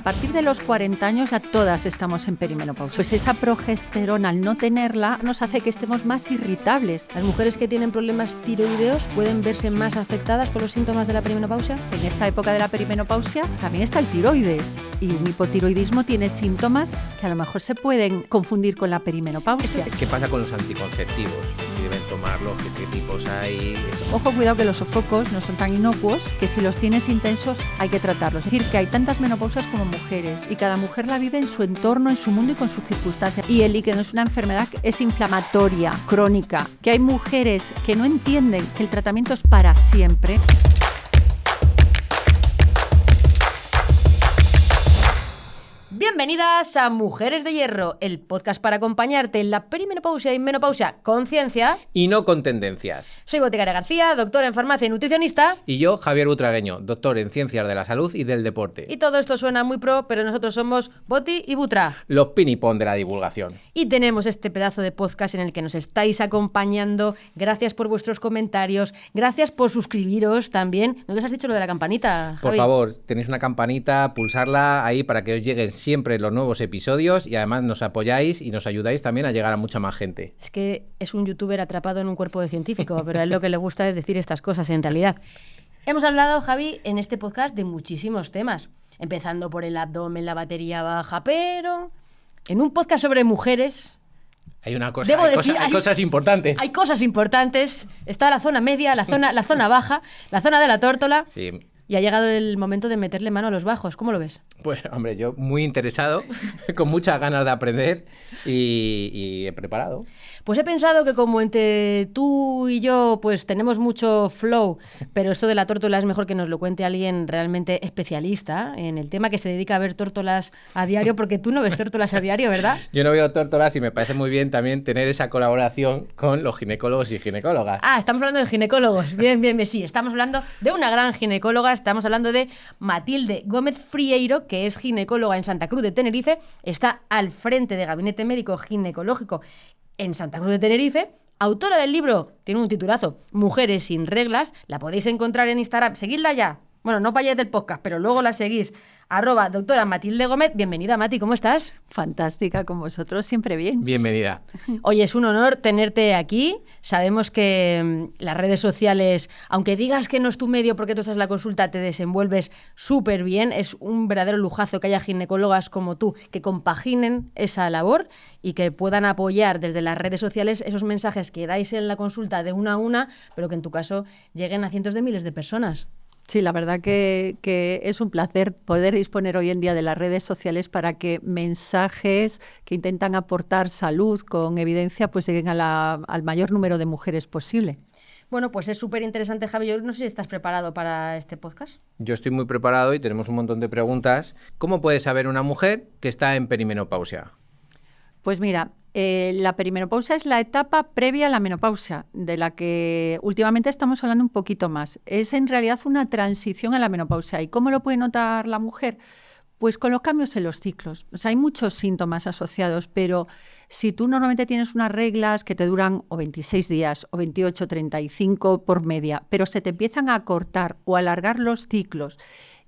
A partir de los 40 años ya todas estamos en perimenopausia. Pues esa progesterona, al no tenerla, nos hace que estemos más irritables. ¿Las mujeres que tienen problemas tiroideos pueden verse más afectadas con los síntomas de la perimenopausia? En esta época de la perimenopausia también está el tiroides. Y un hipotiroidismo tiene síntomas que a lo mejor se pueden confundir con la perimenopausia. ¿Qué pasa con los anticonceptivos? Si deben tomarlos, qué tipos hay. Ojo, cuidado, que los sofocos no son tan inocuos, que si los tienes intensos hay que tratarlos. Es decir, que hay tantas menopausias como mujeres y cada mujer la vive en su entorno, en su mundo y con sus circunstancias. Y el líquido es una enfermedad que es inflamatoria, crónica, que hay mujeres que no entienden que el tratamiento es para siempre. Bienvenidas a Mujeres de Hierro, el podcast para acompañarte en la perimenopausia y menopausia con ciencia y no con tendencias. Soy Boticaria García, doctora en farmacia y nutricionista. Y yo, Javier Butragueño, doctor en ciencias de la salud y del deporte. Y todo esto suena muy pro, pero nosotros somos Boti y Butra. Los pinipón de la divulgación. Y tenemos este pedazo de podcast en el que nos estáis acompañando. Gracias por vuestros comentarios, gracias por suscribiros también. ¿No te has dicho lo de la campanita, Javi? Por favor, tenéis una campanita, pulsarla ahí para que os lleguen siempre los nuevos episodios y además nos apoyáis y nos ayudáis también a llegar a mucha más gente. Es que es un youtuber atrapado en un cuerpo de científico, pero a él lo que le gusta es decir estas cosas en realidad. Hemos hablado, Javi, en este podcast de muchísimos temas, empezando por el abdomen, la batería baja, pero en un podcast sobre mujeres... Hay cosas importantes. Hay cosas importantes. Está la zona media, la zona baja, la zona de la tórtola. Sí. Y ha llegado el momento de meterle mano a los bajos. ¿Cómo lo ves? Pues, hombre, yo muy interesado, con muchas ganas de aprender y he preparado. Pues he pensado que como entre tú y yo pues tenemos mucho flow, pero esto de la tórtola es mejor que nos lo cuente alguien realmente especialista en el tema, que se dedica a ver tórtolas a diario, porque tú no ves tórtolas a diario, ¿verdad? Yo no veo tórtolas y me parece muy bien también tener esa colaboración con los ginecólogos y ginecólogas. Ah, estamos hablando de ginecólogos. Bien, sí, estamos hablando de una gran ginecóloga, estamos hablando de Matilde Gómez Frieiro, que es ginecóloga en Santa Cruz de Tenerife, está al frente de Gabinete Médico Ginecológico en Santa Cruz de Tenerife, autora del libro, tiene un titulazo, Mujeres sin reglas, la podéis encontrar en Instagram, seguidla ya. Bueno, no vayáis del podcast, pero luego la seguís. @doctora Matilde Gómez. Bienvenida, Mati, ¿cómo estás? Fantástica, con vosotros, siempre bien. Bienvenida. Oye, es un honor tenerte aquí. Sabemos que las redes sociales, aunque digas que no es tu medio porque tú estás en la consulta, te desenvuelves súper bien. Es un verdadero lujazo que haya ginecólogas como tú que compaginen esa labor y que puedan apoyar desde las redes sociales esos mensajes que dais en la consulta de una a una, pero que en tu caso lleguen a cientos de miles de personas. Sí, la verdad que es un placer poder disponer hoy en día de las redes sociales para que mensajes que intentan aportar salud con evidencia pues lleguen al mayor número de mujeres posible. Bueno, pues es súper interesante, Javi. Yo no sé si estás preparado para este podcast. Yo estoy muy preparado y tenemos un montón de preguntas. ¿Cómo puede saber una mujer que está en perimenopausia? Pues mira, la perimenopausia es la etapa previa a la menopausia, de la que últimamente estamos hablando un poquito más. Es en realidad una transición a la menopausia. ¿Y cómo lo puede notar la mujer? Pues con los cambios en los ciclos. O sea, hay muchos síntomas asociados, pero si tú normalmente tienes unas reglas que te duran o 26 días, o 28, 35 por media, pero se te empiezan a acortar o alargar los ciclos,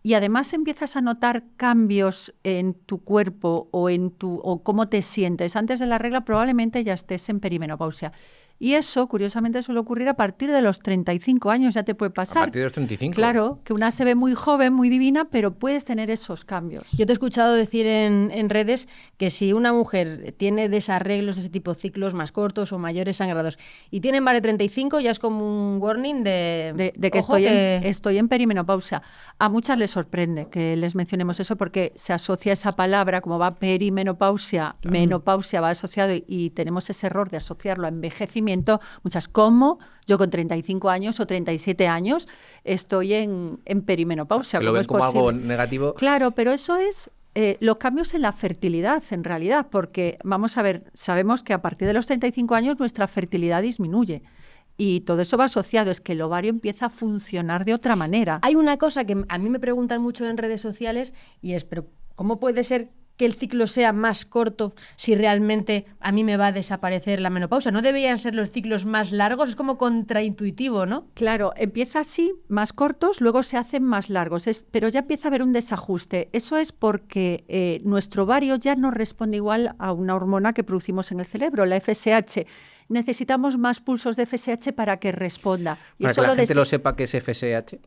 y además empiezas a notar cambios en tu cuerpo o cómo te sientes antes de la regla, probablemente ya estés en perimenopausia. Y eso, curiosamente, suele ocurrir a partir de los 35 años, ya te puede pasar. ¿A partir de los 35? Claro, que una se ve muy joven, muy divina, pero puedes tener esos cambios. Yo te he escuchado decir en redes que si una mujer tiene desarreglos de ese tipo, ciclos más cortos o mayores sangrados, y tiene más de 35, ya es como un warning de que estoy en perimenopausia. A muchas les sorprende que les mencionemos eso porque se asocia esa palabra, como va perimenopausia, menopausia va asociado y tenemos ese error de asociarlo a envejecimiento. Muchas, como yo con 35 años o 37 años estoy en perimenopausia. Que lo ven como algo negativo. Claro, pero eso es los cambios en la fertilidad, en realidad, porque, vamos a ver, sabemos que a partir de los 35 años nuestra fertilidad disminuye. Y todo eso va asociado, es que el ovario empieza a funcionar de otra manera. Hay una cosa que a mí me preguntan mucho en redes sociales y es, pero ¿cómo puede ser que el ciclo sea más corto si realmente a mí me va a desaparecer la menopausia? ¿No deberían ser los ciclos más largos? Es como contraintuitivo, ¿no? Claro, empieza así, más cortos, luego se hacen más largos, pero ya empieza a haber un desajuste. Eso es porque nuestro ovario ya no responde igual a una hormona que producimos en el cerebro, la FSH. Necesitamos más pulsos de FSH para que responda. Y para eso que la gente lo sepa que es FSH.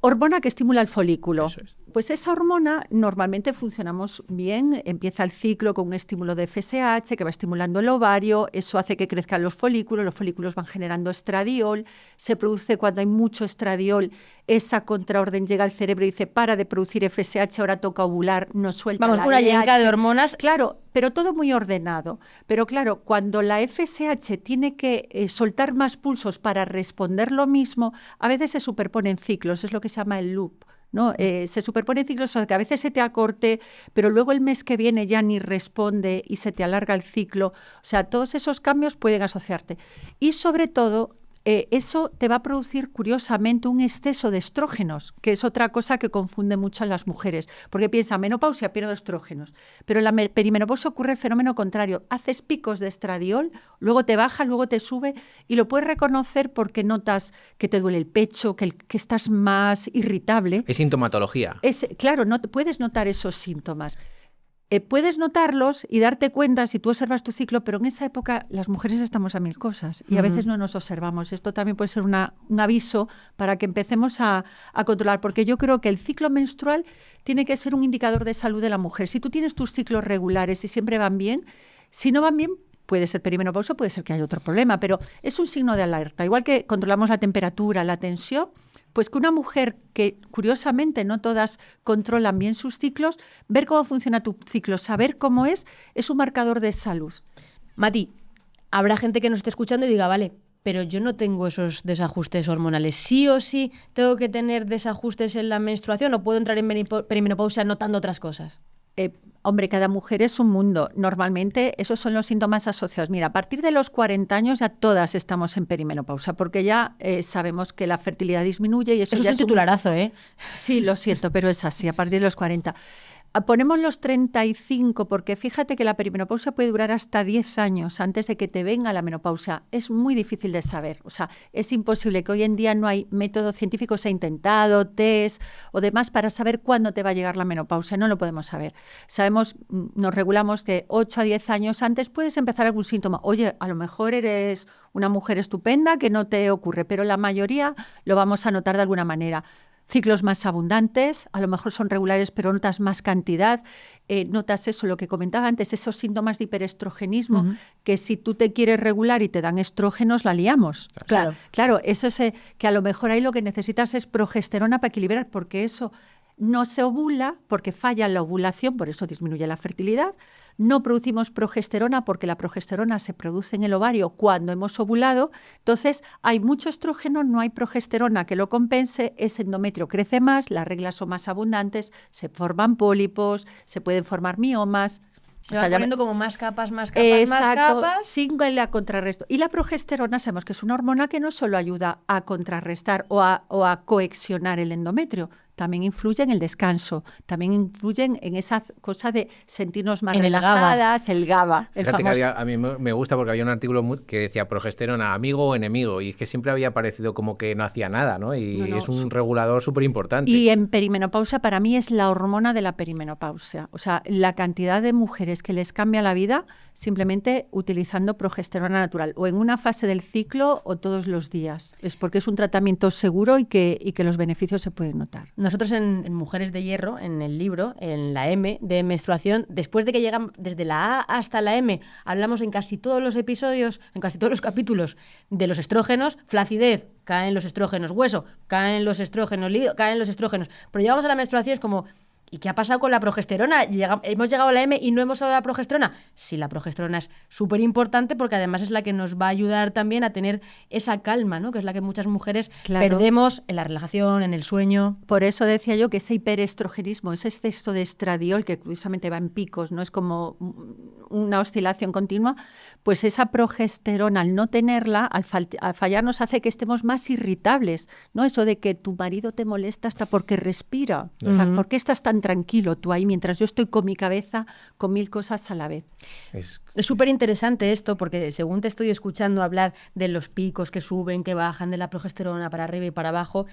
Hormona que estimula el folículo. Eso es. Pues esa hormona normalmente funcionamos bien, empieza el ciclo con un estímulo de FSH que va estimulando el ovario, eso hace que crezcan los folículos van generando estradiol, se produce cuando hay mucho estradiol, esa contraorden llega al cerebro y dice para de producir FSH, ahora toca ovular, no suelta Vamos, la una LH. llenca de hormonas. Claro, pero todo muy ordenado. Pero claro, cuando la FSH tiene que soltar más pulsos para responder lo mismo, a veces se superponen ciclos, es lo que se llama el loop, ¿no? Se superponen ciclos, o sea, que a veces se te acorte, pero luego el mes que viene ya ni responde y se te alarga el ciclo. O sea, todos esos cambios pueden asociarte. Y sobre todo, eso te va a producir, curiosamente, un exceso de estrógenos, que es otra cosa que confunde mucho a las mujeres, porque piensan, menopausia, pierdo estrógenos. Pero en la perimenopausia ocurre el fenómeno contrario. Haces picos de estradiol, luego te baja, luego te sube, y lo puedes reconocer porque notas que te duele el pecho, que estás más irritable. Es sintomatología. Claro, puedes notar esos síntomas. Puedes notarlos y darte cuenta si tú observas tu ciclo, pero en esa época las mujeres estamos a mil cosas y a veces no nos observamos. Esto también puede ser un aviso para que empecemos a controlar, porque yo creo que el ciclo menstrual tiene que ser un indicador de salud de la mujer. Si tú tienes tus ciclos regulares y siempre van bien, si no van bien, puede ser perimenopausia, puede ser que haya otro problema, pero es un signo de alerta. Igual que controlamos la temperatura, la tensión, pues que una mujer que, curiosamente, no todas controlan bien sus ciclos, ver cómo funciona tu ciclo, saber cómo es un marcador de salud. Mati, habrá gente que nos esté escuchando y diga, vale, pero yo no tengo esos desajustes hormonales. ¿Sí o sí tengo que tener desajustes en la menstruación o puedo entrar en perimenopausia notando otras cosas? Hombre, cada mujer es un mundo. Normalmente esos son los síntomas asociados. Mira, a partir de los 40 años ya todas estamos en perimenopausia, porque ya sabemos que la fertilidad disminuye y eso ya es un titularazo, ¿eh? Sí, lo siento, pero es así, a partir de los 40. Ponemos los 35 porque fíjate que la perimenopausia puede durar hasta 10 años antes de que te venga la menopausia. Es muy difícil de saber. O sea, es imposible, que hoy en día no hay métodos científicos, se ha intentado, test o demás para saber cuándo te va a llegar la menopausia. No lo podemos saber. Sabemos, nos regulamos que 8 a 10 años antes puedes empezar algún síntoma. Oye, a lo mejor eres una mujer estupenda que no te ocurre, pero la mayoría lo vamos a notar de alguna manera. Ciclos más abundantes, a lo mejor son regulares, pero notas más cantidad. Notas eso, lo que comentaba antes, esos síntomas de hiperestrogenismo, que si tú te quieres regular y te dan estrógenos, la liamos. Claro. O sea, claro, eso es que a lo mejor ahí lo que necesitas es progesterona para equilibrar, porque eso no se ovula, porque falla la ovulación, por eso disminuye la fertilidad. No producimos progesterona porque la progesterona se produce en el ovario cuando hemos ovulado. Entonces, hay mucho estrógeno, no hay progesterona que lo compense, ese endometrio crece más, las reglas son más abundantes, se forman pólipos, se pueden formar miomas. Se van poniendo como más capas, más capas, exacto, más capas. Sin el contrarresto. Y la progesterona sabemos que es una hormona que no solo ayuda a contrarrestar o a coexionar el endometrio, también influye en el descanso, también influyen en esa cosa de sentirnos más relajadas, el GABA. Fíjate que a mí me gusta porque había un artículo que decía progesterona, amigo o enemigo, y es que siempre había parecido como que no hacía nada, ¿no? Y es un regulador súper importante. Y en perimenopausia para mí es la hormona de la perimenopausia. O sea, la cantidad de mujeres que les cambia la vida simplemente utilizando progesterona natural, o en una fase del ciclo o todos los días. Es porque es un tratamiento seguro y que los beneficios se pueden notar. Nosotros en Mujeres de Hierro, en el libro, en la M de menstruación, después de que llegan desde la A hasta la M, hablamos en casi todos los episodios, en casi todos los capítulos, de los estrógenos, flacidez, caen los estrógenos, hueso, caen los estrógenos, líquido, caen los estrógenos. Pero llegamos a la menstruación, es como, ¿y qué ha pasado con la progesterona? Hemos llegado a la M y no hemos hablado de la progesterona. Sí, la progesterona es súper importante porque además es la que nos va a ayudar también a tener esa calma, ¿no? Que es la que muchas mujeres perdemos en la relajación, en el sueño. Por eso decía yo que ese hiperestrogenismo, ese exceso de estradiol, que curiosamente va en picos, no es como una oscilación continua, pues esa progesterona, al no tenerla, al fallar, nos hace que estemos más irritables, ¿no? Eso de que tu marido te molesta hasta porque respira. O sea, ¿por qué estás tan tan tranquilo tú ahí, mientras yo estoy con mi cabeza con 1000 cosas a la vez. Es súper interesante esto, porque según te estoy escuchando hablar de los picos que suben, que bajan, de la progesterona para arriba y para abajo,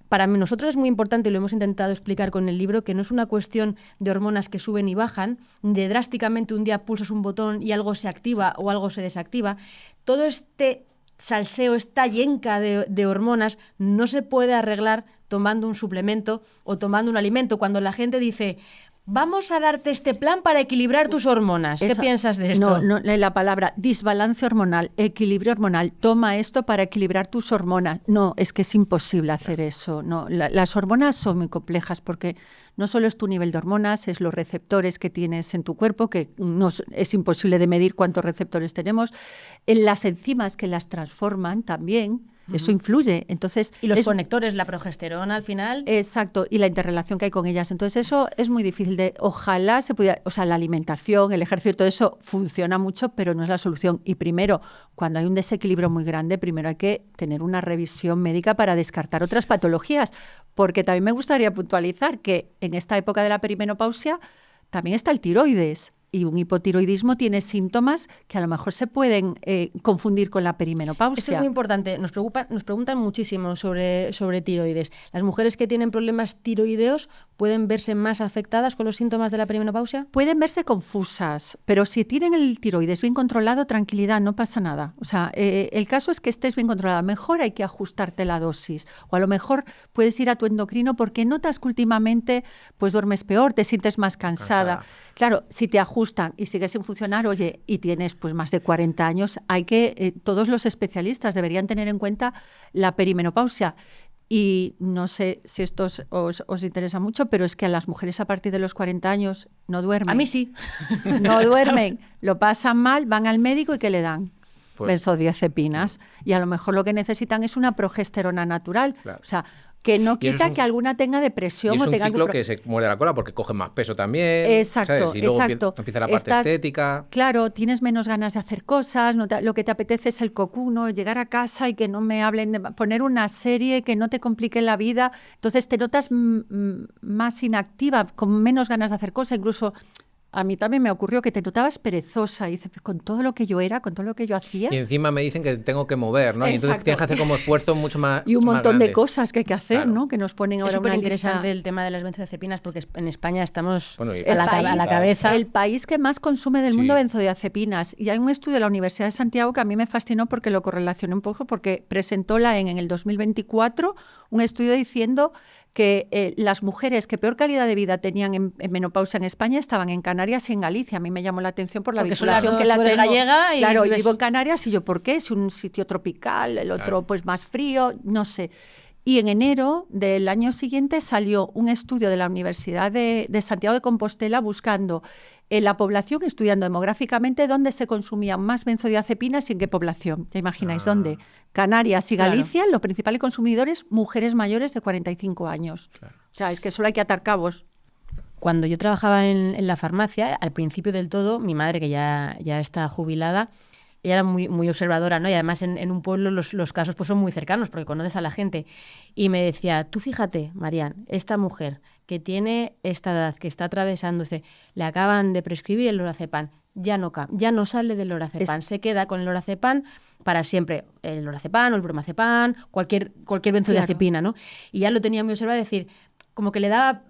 para nosotros es muy importante, y lo hemos intentado explicar con el libro, que no es una cuestión de hormonas que suben y bajan, de drásticamente un día pulsas un botón y algo se activa o algo se desactiva. Todo este salseo, esta yenca de hormonas no se puede arreglar tomando un suplemento o tomando un alimento. Cuando la gente dice, vamos a darte este plan para equilibrar tus hormonas, ¿qué piensas de esto? No, la palabra desbalance hormonal, equilibrio hormonal, toma esto para equilibrar tus hormonas. No, es que es imposible hacer eso. No, las hormonas son muy complejas porque no solo es tu nivel de hormonas, es los receptores que tienes en tu cuerpo, que es imposible de medir cuántos receptores tenemos, en las enzimas que las transforman también. Eso influye. Entonces, y los conectores, la progesterona al final. Exacto, y la interrelación que hay con ellas. Entonces eso es muy difícil ojalá se pudiera, o sea, la alimentación, el ejercicio, todo eso funciona mucho, pero no es la solución. Y primero, cuando hay un desequilibrio muy grande, primero hay que tener una revisión médica para descartar otras patologías, porque también me gustaría puntualizar que en esta época de la perimenopausia también está el tiroides. Y un hipotiroidismo tiene síntomas que a lo mejor se pueden confundir con la perimenopausia. Eso es muy importante. Nos preguntan muchísimo sobre tiroides. ¿Las mujeres que tienen problemas tiroideos pueden verse más afectadas con los síntomas de la perimenopausia? Pueden verse confusas, pero si tienen el tiroides bien controlado, tranquilidad, no pasa nada. O sea, el caso es que estés bien controlada. Mejor hay que ajustarte la dosis. O a lo mejor puedes ir a tu endocrino porque notas que últimamente pues duermes peor, te sientes más cansada. Claro, si te ajustan y sigues sin funcionar, oye, y tienes pues más de 40 años, hay que, todos los especialistas deberían tener en cuenta la perimenopausia. Y no sé si esto os interesa mucho, pero es que a las mujeres a partir de los 40 años no duermen. A mí sí. No duermen, lo pasan mal, van al médico y ¿qué le dan? Pues, benzodiazepinas. Y a lo mejor lo que necesitan es una progesterona natural. Claro. O sea, que no quita que alguna tenga depresión y es o tenga un ciclo que se muerde la cola porque cogen más peso también. Exacto, ¿sabes? Y luego exacto. empieza la parte estética. Claro, tienes menos ganas de hacer cosas, lo que te apetece es el cocuno, llegar a casa y que no me hablen, poner una serie que no te complique la vida. Entonces te notas más inactiva, con menos ganas de hacer cosas, incluso. A mí también me ocurrió que te notabas perezosa y dices, con todo lo que yo era, con todo lo que yo hacía. Y encima me dicen que tengo que mover, ¿no? Y entonces tienes que hacer como esfuerzos mucho más y un montón de cosas que hay que hacer, claro, ¿no? Que nos ponen ahora una lista. Es súper interesante el tema de las benzodiazepinas porque en España estamos a la cabeza. El país que más consume del mundo benzodiazepinas. Y hay un estudio de la Universidad de Santiago que a mí me fascinó porque lo correlacioné un poco, porque presentó en el 2024 un estudio diciendo que las mujeres que peor calidad de vida tenían en menopausia en España estaban en Canarias y en Galicia. A mí me llamó la atención por la vinculación que la tengo. Gallega y claro, vivo en Canarias y yo, ¿por qué? Es un sitio tropical, el otro pues más frío, no sé. Y en enero del año siguiente salió un estudio de la Universidad de Santiago de Compostela buscando en la población, estudiando demográficamente dónde se consumían más benzodiazepinas y en qué población. ¿Te imagináis dónde? Canarias y Galicia, los principales consumidores, mujeres mayores de 45 años. Claro. O sea, es que solo hay que atar cabos. Cuando yo trabajaba en la farmacia, al principio del todo, mi madre, que ya está jubilada, ella era muy, muy observadora, ¿no? Y además en un pueblo los casos pues son muy cercanos porque conoces a la gente. Y me decía, tú fíjate, Marian, esta mujer que tiene esta edad, que está atravesándose, le acaban de prescribir el lorazepam, ya no sale del lorazepam, se queda con el lorazepam para siempre. El lorazepam o el bromazepam, cualquier benzodiazepina, ¿no? Y ya lo tenía muy observado, decir, como que le daba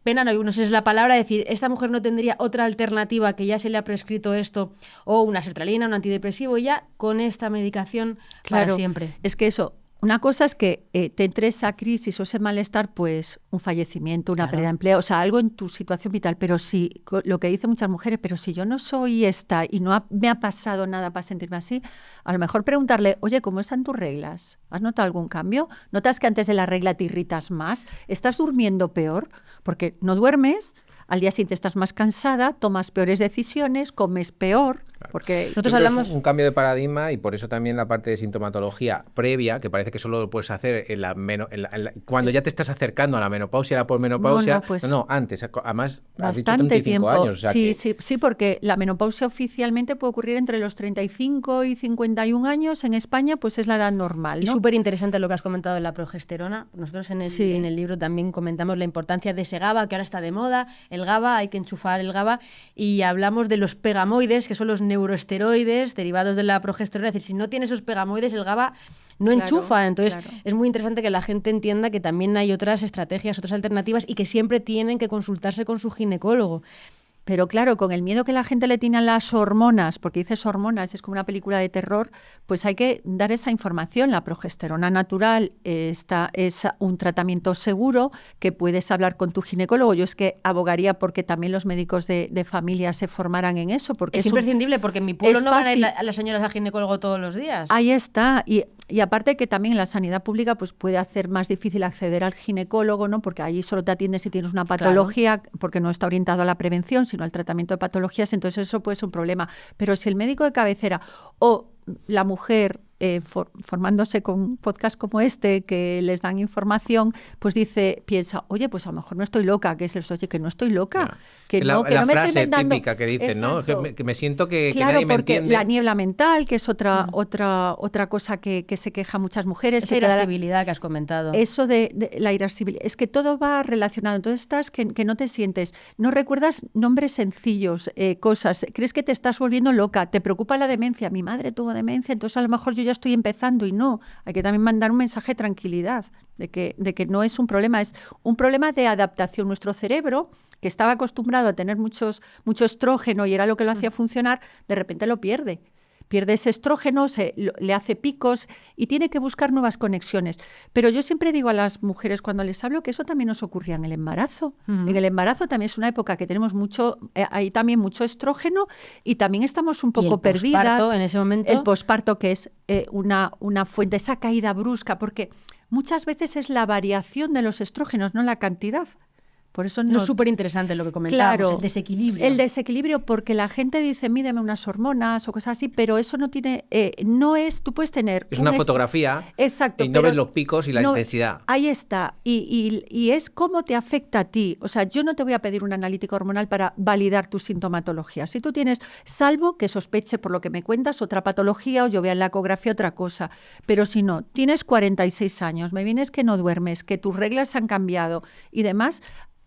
pena, no sé si es la palabra, decir, esta mujer no tendría otra alternativa que ya se le ha prescrito esto, o una sertralina, un antidepresivo, y ya con esta medicación para siempre. Es que eso, una cosa es que te entre esa crisis o ese malestar, pues un fallecimiento, una pérdida de empleo, o sea, algo en tu situación vital, pero si, lo que dicen muchas mujeres, pero si yo no soy esta y no me ha pasado nada para sentirme así, a lo mejor preguntarle, oye, ¿cómo están tus reglas? ¿Has notado algún cambio? ¿Notas que antes de la regla te irritas más? ¿Estás durmiendo peor? Porque no duermes, al día siguiente estás más cansada, tomas peores decisiones, comes peor. Claro. Porque Nosotros hablamos... Es un cambio de paradigma y por eso también la parte de sintomatología previa, que parece que solo lo puedes hacer cuando ya te estás acercando a la menopausia, a la posmenopausia. No, antes. Además, has dicho 35 tiempo. años. O sea Sí, porque la menopausia oficialmente puede ocurrir entre los 35 y 51 años. En España, pues es la edad normal, ¿no? Y súper interesante lo que has comentado de la progesterona. Nosotros en el libro también comentamos la importancia de ese GABA, que ahora está de moda. El GABA, hay que enchufar el GABA. Y hablamos de los pegamoides, que son los neuroesteroides derivados de la progesterona. Es decir, si no tiene esos pegamoides, el GABA no enchufa. Entonces, es muy interesante que la gente entienda que también hay otras estrategias, otras alternativas y que siempre tienen que consultarse con su ginecólogo. Pero claro, con el miedo que la gente le tiene a las hormonas, porque dices hormonas, es como una película de terror, pues hay que dar esa información. La progesterona natural es un tratamiento seguro, que puedes hablar con tu ginecólogo. Yo es que abogaría porque también los médicos de familia se formaran en eso. Porque es imprescindible, porque en mi pueblo no van a ir a las señoras al ginecólogo todos los días. Ahí está. Y aparte que también en la sanidad pública pues puede hacer más difícil acceder al ginecólogo, ¿no? Porque ahí solo te atiende si tienes una patología, porque no está orientado a la prevención, sino al tratamiento de patologías, entonces eso puede ser un problema. Pero si el médico de cabecera o la mujer formándose con podcasts como este que les dan información, pues piensa, oye, pues a lo mejor no estoy loca, que es el oye, que no estoy loca, que no me estoy inventando. La típica que dicen, ¿no? Que me siento que nadie me porque entiende. La niebla mental, que es otra cosa que se queja muchas mujeres. Esa irascibilidad que has comentado. Eso de la irascibilidad, es que todo va relacionado. Entonces estás que no te sientes, no recuerdas nombres sencillos, cosas, crees que te estás volviendo loca, te preocupa la demencia. Mi madre tuvo demencia, entonces a lo mejor yo ya estoy empezando y no. Hay que también mandar un mensaje de tranquilidad, de que no es un problema, es un problema de adaptación. Nuestro cerebro, que estaba acostumbrado a tener mucho estrógeno y era lo que lo hacía funcionar, de repente lo pierde. Pierde ese estrógeno, le hace picos y tiene que buscar nuevas conexiones. Pero yo siempre digo a las mujeres cuando les hablo que eso también nos ocurría en el embarazo. En el embarazo también es una época que tenemos hay también mucho estrógeno y también estamos un poco perdidas. Posparto, en ese momento. El posparto, que es una fuente, esa caída brusca, porque muchas veces es la variación de los estrógenos, no la cantidad. Por eso es súper interesante lo que comentábamos, claro, el desequilibrio. El desequilibrio, porque la gente dice, mídeme unas hormonas o cosas así, pero eso no tiene, no es, tú puedes tener... Es una fotografía. Exacto. Y no ves los picos y la intensidad. Ahí está. Y es cómo te afecta a ti. O sea, yo no te voy a pedir una analítica hormonal para validar tu sintomatología. Si tú tienes, salvo que sospeche por lo que me cuentas, otra patología o yo vea en la ecografía otra cosa. Pero si no, tienes 46 años, me vienes que no duermes, que tus reglas han cambiado y demás...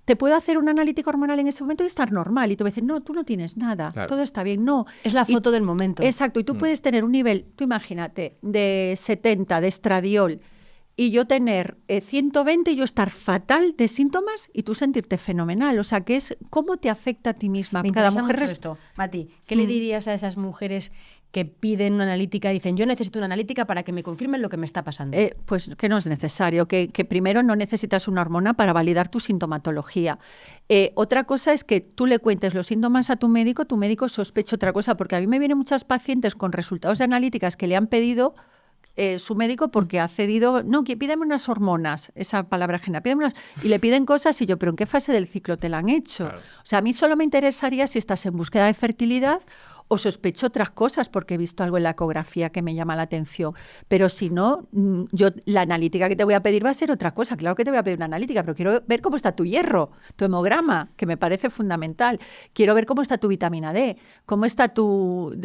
Te puedo hacer una analítica hormonal en ese momento y estar normal. Y tú vas a decir, no, tú no tienes nada, todo está bien. No. Es la foto del momento. Exacto. Y tú puedes tener un nivel, tú imagínate, de 70 de estradiol y yo tener 120 y yo estar fatal de síntomas y tú sentirte fenomenal. O sea, que es cómo te afecta a ti misma. Me interesa mucho esto. Mati, ¿qué le dirías a esas mujeres que piden una analítica y dicen, yo necesito una analítica para que me confirmen lo que me está pasando? Pues que no es necesario, que primero no necesitas una hormona para validar tu sintomatología. Otra cosa es que tú le cuentes los síntomas a tu médico sospecha otra cosa, porque a mí me vienen muchas pacientes con resultados de analíticas que le han pedido su médico porque ha cedido, no, que pídeme unas hormonas, esa palabra ajena, y le piden cosas y yo, pero ¿en qué fase del ciclo te la han hecho? Claro. O sea, a mí solo me interesaría si estás en búsqueda de fertilidad o sospecho otras cosas porque he visto algo en la ecografía que me llama la atención. Pero si no, yo la analítica que te voy a pedir va a ser otra cosa. Claro que te voy a pedir una analítica, pero quiero ver cómo está tu hierro, tu hemograma, que me parece fundamental. Quiero ver cómo está tu vitamina D, cómo está tu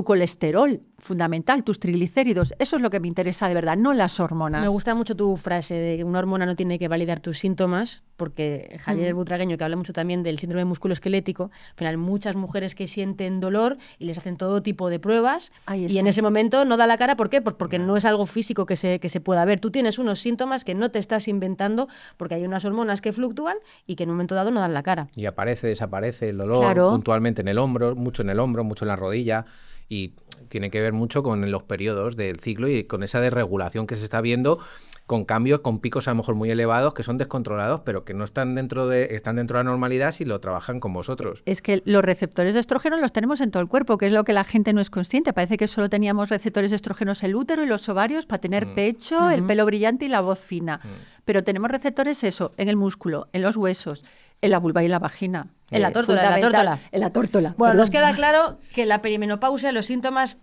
colesterol, fundamental, tus triglicéridos. Eso es lo que me interesa de verdad, no las hormonas. Me gusta mucho tu frase de que una hormona no tiene que validar tus síntomas, porque Javier Butragueño, que habla mucho también del síndrome musculoesquelético, al final muchas mujeres que sienten dolor y les hacen todo tipo de pruebas y en ese momento no da la cara. ¿Por qué? Pues porque no es algo físico que se pueda ver. Tú tienes unos síntomas que no te estás inventando porque hay unas hormonas que fluctúan y que en un momento dado no dan la cara. Y aparece, desaparece el dolor puntualmente en el hombro, mucho en la rodilla. Y tiene que ver mucho con los periodos del ciclo y con esa desregulación que se está viendo, con cambios, con picos a lo mejor muy elevados que son descontrolados, pero que no están dentro de la normalidad si lo trabajan con vosotros. Es que los receptores de estrógeno los tenemos en todo el cuerpo, que es lo que la gente no es consciente. Parece que solo teníamos receptores de estrógenos en el útero y los ovarios para tener pecho, el pelo brillante y la voz fina. pero tenemos receptores en el músculo, en los huesos, en la vulva y en la vagina. En la tórtola, En la tórtola. Bueno, perdón. nos queda claro que la perimenopausia, los síntomas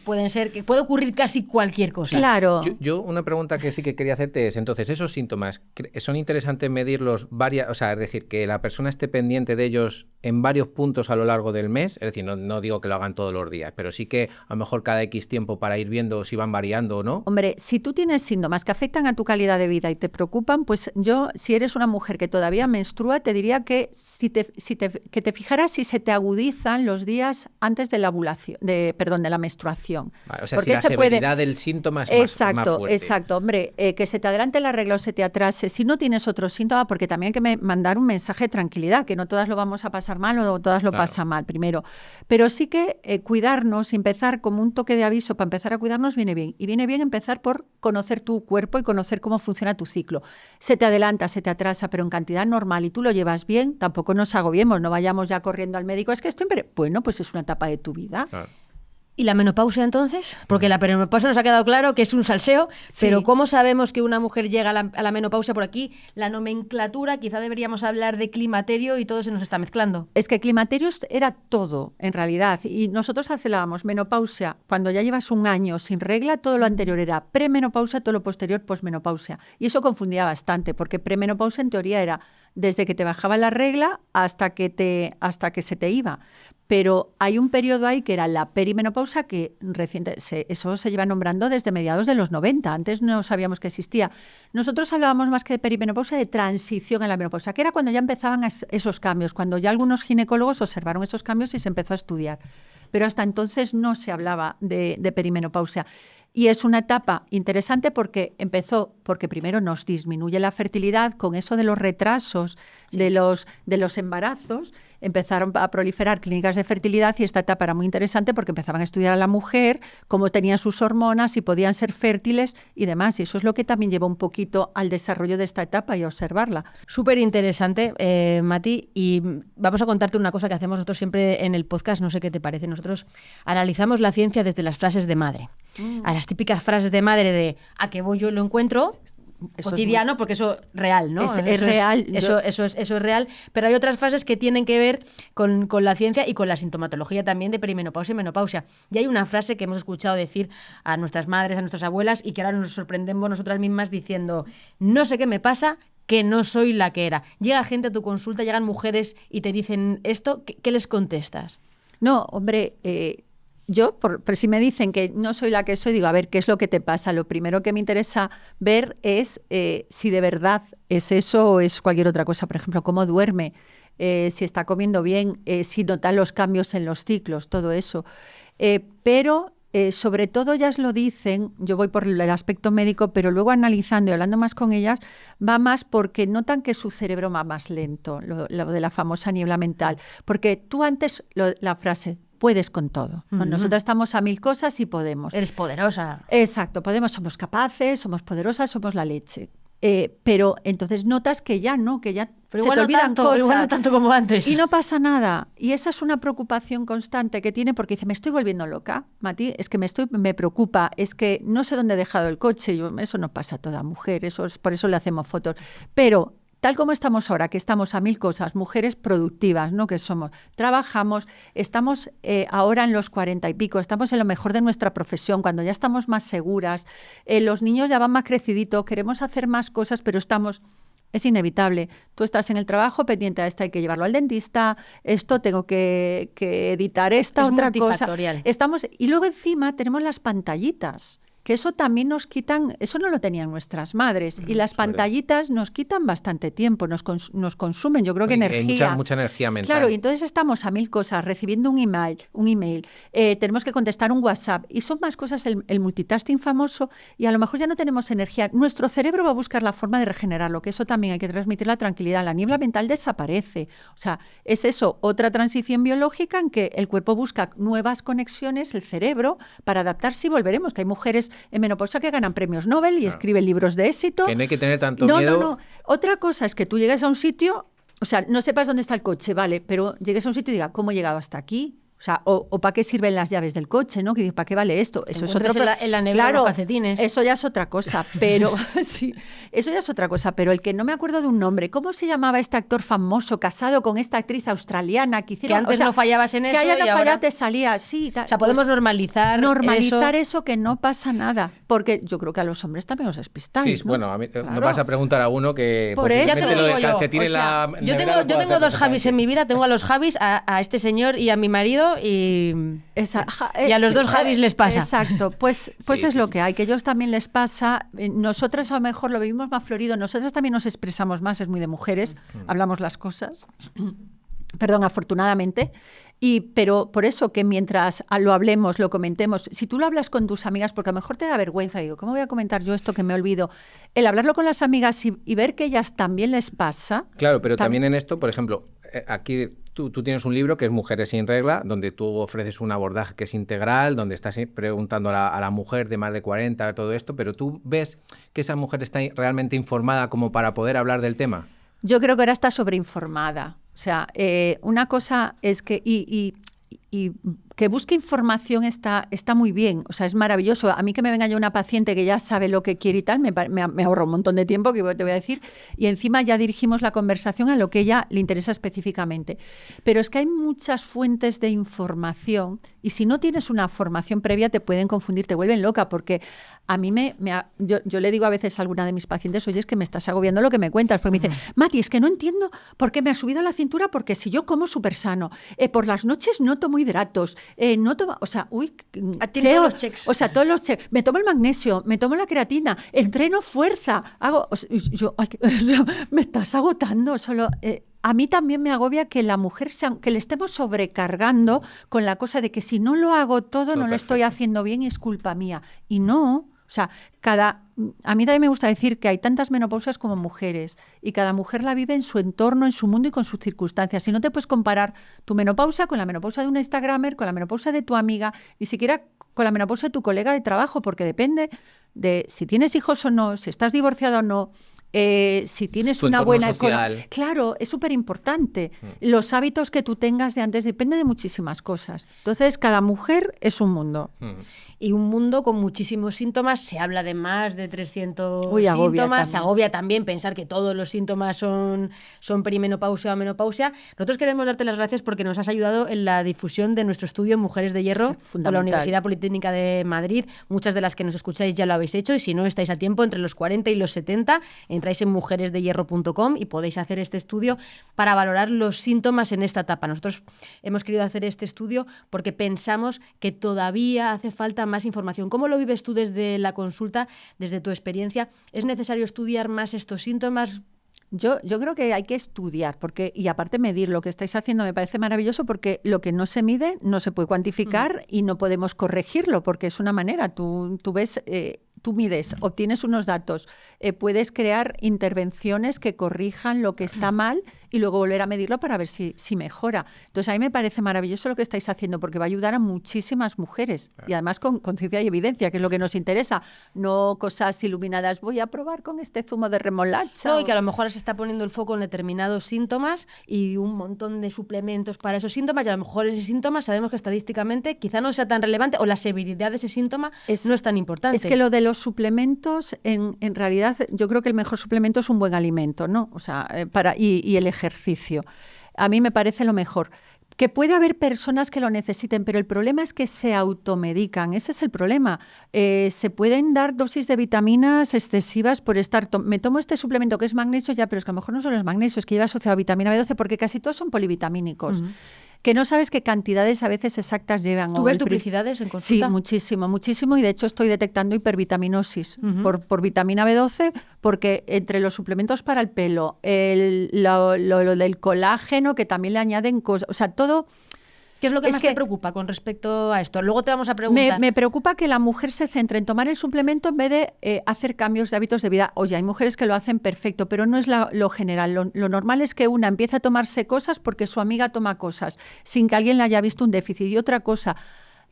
pueden ser que puede ocurrir casi cualquier cosa. Claro. Yo una pregunta que sí que quería hacerte es, entonces, esos síntomas, ¿son interesantes medirlos es decir, que la persona esté pendiente de ellos en varios puntos a lo largo del mes? Es decir, no digo que lo hagan todos los días, pero sí que a lo mejor cada X tiempo para ir viendo si van variando o no. Hombre, si tú tienes síntomas que afectan a tu calidad de vida y te preocupan, pues yo, si eres una mujer que todavía menstrua, te diría que que te fijaras si se te agudizan los días antes de la ovulación, de la menstruación. Vale, o sea, si la severidad del síntoma es más fuerte. Exacto, hombre, que se te adelante la regla o se te atrase, si no tienes otro síntoma, porque también hay que mandar un mensaje de tranquilidad, que no todas lo vamos a pasar mal o todas lo pasan mal primero. Pero sí que cuidarnos, empezar como un toque de aviso para empezar a cuidarnos viene bien. Y viene bien empezar por conocer tu cuerpo y conocer cómo funciona tu ciclo. Se te adelanta, se te atrasa, pero en cantidad normal y tú lo llevas bien, tampoco nos agobiemos, no vayamos ya corriendo al médico, es que estoy... Bueno, pues es una etapa de tu vida. Claro. ¿Y la menopausia entonces? Porque la perimenopausia nos ha quedado claro que es un salseo, pero ¿cómo sabemos que una mujer llega a la menopausia? Por aquí, la nomenclatura, quizá deberíamos hablar de climaterio y todo se nos está mezclando. Es que climaterio era todo, en realidad, y nosotros acelerábamos menopausia cuando ya llevas un año sin regla, todo lo anterior era premenopausia, todo lo posterior posmenopausia. Y eso confundía bastante, porque premenopausia en teoría era desde que te bajaba la regla hasta que se te iba. Pero hay un periodo ahí que era la perimenopausia que eso se lleva nombrando desde mediados de los 90. Antes no sabíamos que existía. Nosotros hablábamos más que de perimenopausia, de transición a la menopausia, que era cuando ya empezaban esos cambios, cuando ya algunos ginecólogos observaron esos cambios y se empezó a estudiar. Pero hasta entonces no se hablaba de perimenopausia. Y es una etapa interesante porque primero nos disminuye la fertilidad con eso de los retrasos de los embarazos, empezaron a proliferar clínicas de fertilidad y esta etapa era muy interesante porque empezaban a estudiar a la mujer, cómo tenían sus hormonas y podían ser fértiles y demás. Y eso es lo que también lleva un poquito al desarrollo de esta etapa y a observarla. Súper interesante, Mati, y vamos a contarte una cosa que hacemos nosotros siempre en el podcast, no sé qué te parece. Nosotros analizamos la ciencia desde las frases de madre. A las típicas frases de madre de ¿a qué voy yo lo encuentro? Eso cotidiano, porque eso es real, ¿no? Es real. Eso es real, pero hay otras frases que tienen que ver con la ciencia y con la sintomatología también de perimenopausia y menopausia. Y hay una frase que hemos escuchado decir a nuestras madres, a nuestras abuelas, y que ahora nos sorprendemos nosotras mismas diciendo, no sé qué me pasa, que no soy la que era. Llega gente a tu consulta, llegan mujeres y te dicen esto, ¿qué les contestas? No, hombre... Yo, pero si me dicen que no soy la que soy, digo, a ver, ¿qué es lo que te pasa? Lo primero que me interesa ver es si de verdad es eso o es cualquier otra cosa. Por ejemplo, cómo duerme, si está comiendo bien, si nota los cambios en los ciclos, todo eso. Pero sobre todo ellas lo dicen, yo voy por el aspecto médico, pero luego analizando y hablando más con ellas, va más porque notan que su cerebro va más lento, lo de la famosa niebla mental. Porque tú antes, la frase... puedes con todo. Uh-huh. Nosotras estamos a 1000 cosas y podemos. Eres poderosa. Exacto, podemos, somos capaces, somos poderosas, somos la leche. Pero entonces notas que ya no, que ya pero se te olvidan cosas. Igual no tanto como antes. Y no pasa nada. Y esa es una preocupación constante que tiene porque dice, me estoy volviendo loca, Mati, es que me preocupa, es que no sé dónde he dejado el coche. Eso no pasa a toda mujer, por eso le hacemos fotos. Pero... tal como estamos ahora, que estamos a 1000 cosas, mujeres productivas, ¿no? Que somos, trabajamos, estamos ahora en los 40 y pico, estamos en lo mejor de nuestra profesión, cuando ya estamos más seguras, los niños ya van más creciditos, queremos hacer más cosas, pero es inevitable. Tú estás en el trabajo pendiente a esto, hay que llevarlo al dentista, esto tengo que editar esta otra cosa. Y luego encima tenemos las pantallitas. Que eso también nos quitan, eso no lo tenían nuestras madres, y las pantallitas nos quitan bastante tiempo, nos consumen, yo creo que energía. Hay mucha energía mental. Claro, y entonces estamos a 1000 cosas, recibiendo un email, tenemos que contestar un WhatsApp, y son más cosas el multitasking famoso, y a lo mejor ya no tenemos energía. Nuestro cerebro va a buscar la forma de regenerarlo, que eso también hay que transmitir la tranquilidad. La niebla mental desaparece. O sea, es eso, otra transición biológica en que el cuerpo busca nuevas conexiones, el cerebro, para adaptarse y volveremos, que hay mujeres en menopausia que ganan premios Nobel y escriben libros de éxito. Que no hay que tener tanto miedo. No. Otra cosa es que tú llegues a un sitio, o sea, no sepas dónde está el coche, vale, pero llegues a un sitio y digas, ¿cómo he llegado hasta aquí? O sea, o ¿para qué sirven las llaves del coche, ¿no? ¿Para qué vale esto? Eso es otro en la nevera los calcetines. Eso ya es otra cosa, pero sí, eso ya es otra cosa, pero el que no me acuerdo de un nombre, ¿cómo se llamaba este actor famoso casado con esta actriz australiana que hicieron? Que antes no fallabas en eso que haya y ahora fallado te salía, sí. O sea, podemos normalizar eso que no pasa nada, porque yo creo que a los hombres también os despistáis, Sí, ¿no? bueno, a mí me vas a preguntar a uno que Por eso. Ya te lo lo del digo calcetín yo. en la Yo nevera tengo lo puedo dos hacer Javis en mi vida, tengo a los Javis, a este señor y a mi marido y a los dos Javis les pasa. Exacto, pues es lo que hay, que a ellos también les pasa. Nosotras a lo mejor lo vivimos más florido, nosotras también nos expresamos más, es muy de mujeres, hablamos las cosas. Perdón, afortunadamente. Pero por eso que mientras lo hablemos, lo comentemos, si tú lo hablas con tus amigas, porque a lo mejor te da vergüenza, digo, ¿cómo voy a comentar yo esto que me olvido? El hablarlo con las amigas y ver que ellas también les pasa. Claro, pero también en esto, por ejemplo, aquí tú tienes un libro que es Mujeres sin regla, donde tú ofreces un abordaje que es integral, donde estás preguntando a la mujer de más de 40, todo esto, pero tú ves que esa mujer está realmente informada como para poder hablar del tema. Yo creo que ahora está sobreinformada. O sea, una cosa es que... Y que busque información está muy bien, o sea, es maravilloso. A mí que me venga ya una paciente que ya sabe lo que quiere y tal, me ahorra un montón de tiempo, que te voy a decir, y encima ya dirigimos la conversación a lo que ella le interesa específicamente. Pero es que hay muchas fuentes de información y si no tienes una formación previa te pueden confundir, te vuelven loca, porque a mí yo le digo a veces a alguna de mis pacientes, oye, es que me estás agobiando lo que me cuentas, porque me dice, Mati, es que no entiendo por qué me ha subido la cintura, porque si yo como súper sano, por las noches no tomo hidratos, no tomo, o sea, todos los checks. O sea, todos los checks. Me tomo el magnesio, me tomo la creatina, entreno fuerza, hago, me estás agotando solo. A mí también me agobia que la mujer que le estemos sobrecargando con la cosa de que si no lo hago todo no lo estoy haciendo bien y es culpa mía. Y no. O sea, a mí también me gusta decir que hay tantas menopausias como mujeres y cada mujer la vive en su entorno, en su mundo y con sus circunstancias. Y no te puedes comparar tu menopausia con la menopausia de un instagramer, con la menopausia de tu amiga, ni siquiera con la menopausia de tu colega de trabajo, porque depende de si tienes hijos o no, si estás divorciado o no, si tienes una buena social. Claro, es súper importante. Los hábitos que tú tengas de antes depende de muchísimas cosas. Entonces, cada mujer es un mundo. Y un mundo con muchísimos síntomas. Se habla de más de 300 agobia síntomas. Se agobia también pensar que todos los síntomas son perimenopausia o menopausia. Nosotros queremos darte las gracias porque nos has ayudado en la difusión de nuestro estudio Mujeres de Hierro por la Universidad Politécnica de Madrid. Muchas de las que nos escucháis ya lo habéis hecho y si no estáis a tiempo, entre los 40 y los 70, entráis en mujeresdehierro.com y podéis hacer este estudio para valorar los síntomas en esta etapa. Nosotros hemos querido hacer este estudio porque pensamos que todavía hace falta más información. ¿Cómo lo vives tú desde la consulta, desde tu experiencia? ¿Es necesario estudiar más estos síntomas? Yo creo que hay que estudiar, y aparte medir lo que estáis haciendo me parece maravilloso porque lo que no se mide no se puede cuantificar y no podemos corregirlo porque es una manera. Tú ves... Tú mides, obtienes unos datos, puedes crear intervenciones que corrijan lo que está mal y luego volver a medirlo para ver si mejora. Entonces, a mí me parece maravilloso lo que estáis haciendo porque va a ayudar a muchísimas mujeres y además con ciencia y evidencia, que es lo que nos interesa, no cosas iluminadas. Voy a probar con este zumo de remolacha. No, y que a lo mejor se está poniendo el foco en determinados síntomas y un montón de suplementos para esos síntomas y a lo mejor ese síntoma sabemos que estadísticamente quizá no sea tan relevante o la severidad de ese síntoma no es tan importante. Es que lo de los suplementos, en realidad, yo creo que el mejor suplemento es un buen alimento, ¿no? O sea, y el ejercicio. A mí me parece lo mejor. Que puede haber personas que lo necesiten, pero el problema es que se automedican. Ese es el problema. Se pueden dar dosis de vitaminas excesivas por me tomo este suplemento que es magnesio, ya, pero es que a lo mejor no solo es magnesio, es que lleva asociado a vitamina B12 porque casi todos son polivitamínicos. Que no sabes qué cantidades a veces exactas llevan. ¿Tú ves duplicidades en consulta? Sí, muchísimo. Y de hecho estoy detectando hipervitaminosis por vitamina B12, porque entre los suplementos para el pelo, lo del colágeno, que también le añaden cosas, o sea, todo... ¿Qué es lo que más te preocupa con respecto a esto? Luego te vamos a preguntar. Me preocupa que la mujer se centre en tomar el suplemento en vez de hacer cambios de hábitos de vida. Oye, hay mujeres que lo hacen perfecto, pero no es lo general. Lo normal es que una empiece a tomarse cosas porque su amiga toma cosas, sin que alguien le haya visto un déficit. Y otra cosa,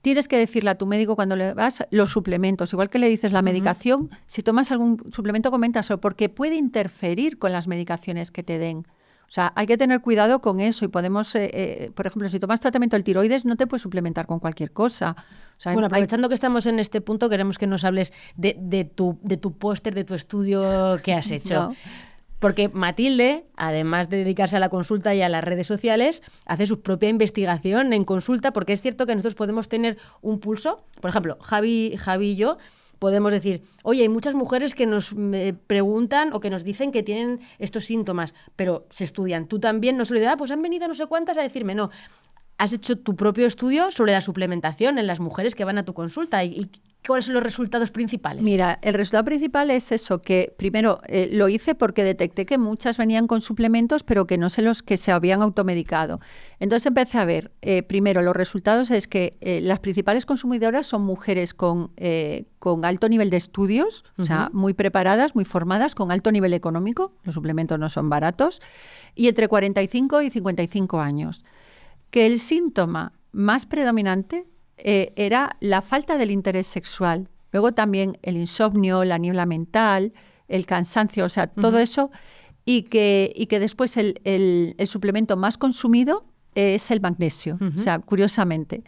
tienes que decirle a tu médico cuando le vas los suplementos, igual que le dices la medicación, si tomas algún suplemento, coméntaselo, porque puede interferir con las medicaciones que te den. O sea, hay que tener cuidado con eso y podemos, por ejemplo, si tomas tratamiento del tiroides, no te puedes suplementar con cualquier cosa. O sea, bueno, aprovechando que estamos en este punto, queremos que nos hables de tu póster, de tu estudio que has hecho. No. Porque Matilde, además de dedicarse a la consulta y a las redes sociales, hace su propia investigación en consulta, porque es cierto que nosotros podemos tener un pulso. Por ejemplo, Javi y yo podemos decir, oye, hay muchas mujeres que nos preguntan o que nos dicen que tienen estos síntomas, pero se estudian. Tú también no solo dices, pues han venido no sé cuántas a decirme, no. Has hecho tu propio estudio sobre la suplementación en las mujeres que van a tu consulta y ¿cuáles son los resultados principales? Mira, el resultado principal es eso, que primero lo hice porque detecté que muchas venían con suplementos, pero que no sé los que se habían automedicado. Entonces empecé a ver, primero, los resultados es que las principales consumidoras son mujeres con alto nivel de estudios, o sea, muy preparadas, muy formadas, con alto nivel económico, los suplementos no son baratos, y entre 45 y 55 años. Que el síntoma más predominante era la falta del interés sexual. Luego también el insomnio, la niebla mental, el cansancio, o sea, todo eso. Y que después el suplemento más consumido es el magnesio. O sea, curiosamente.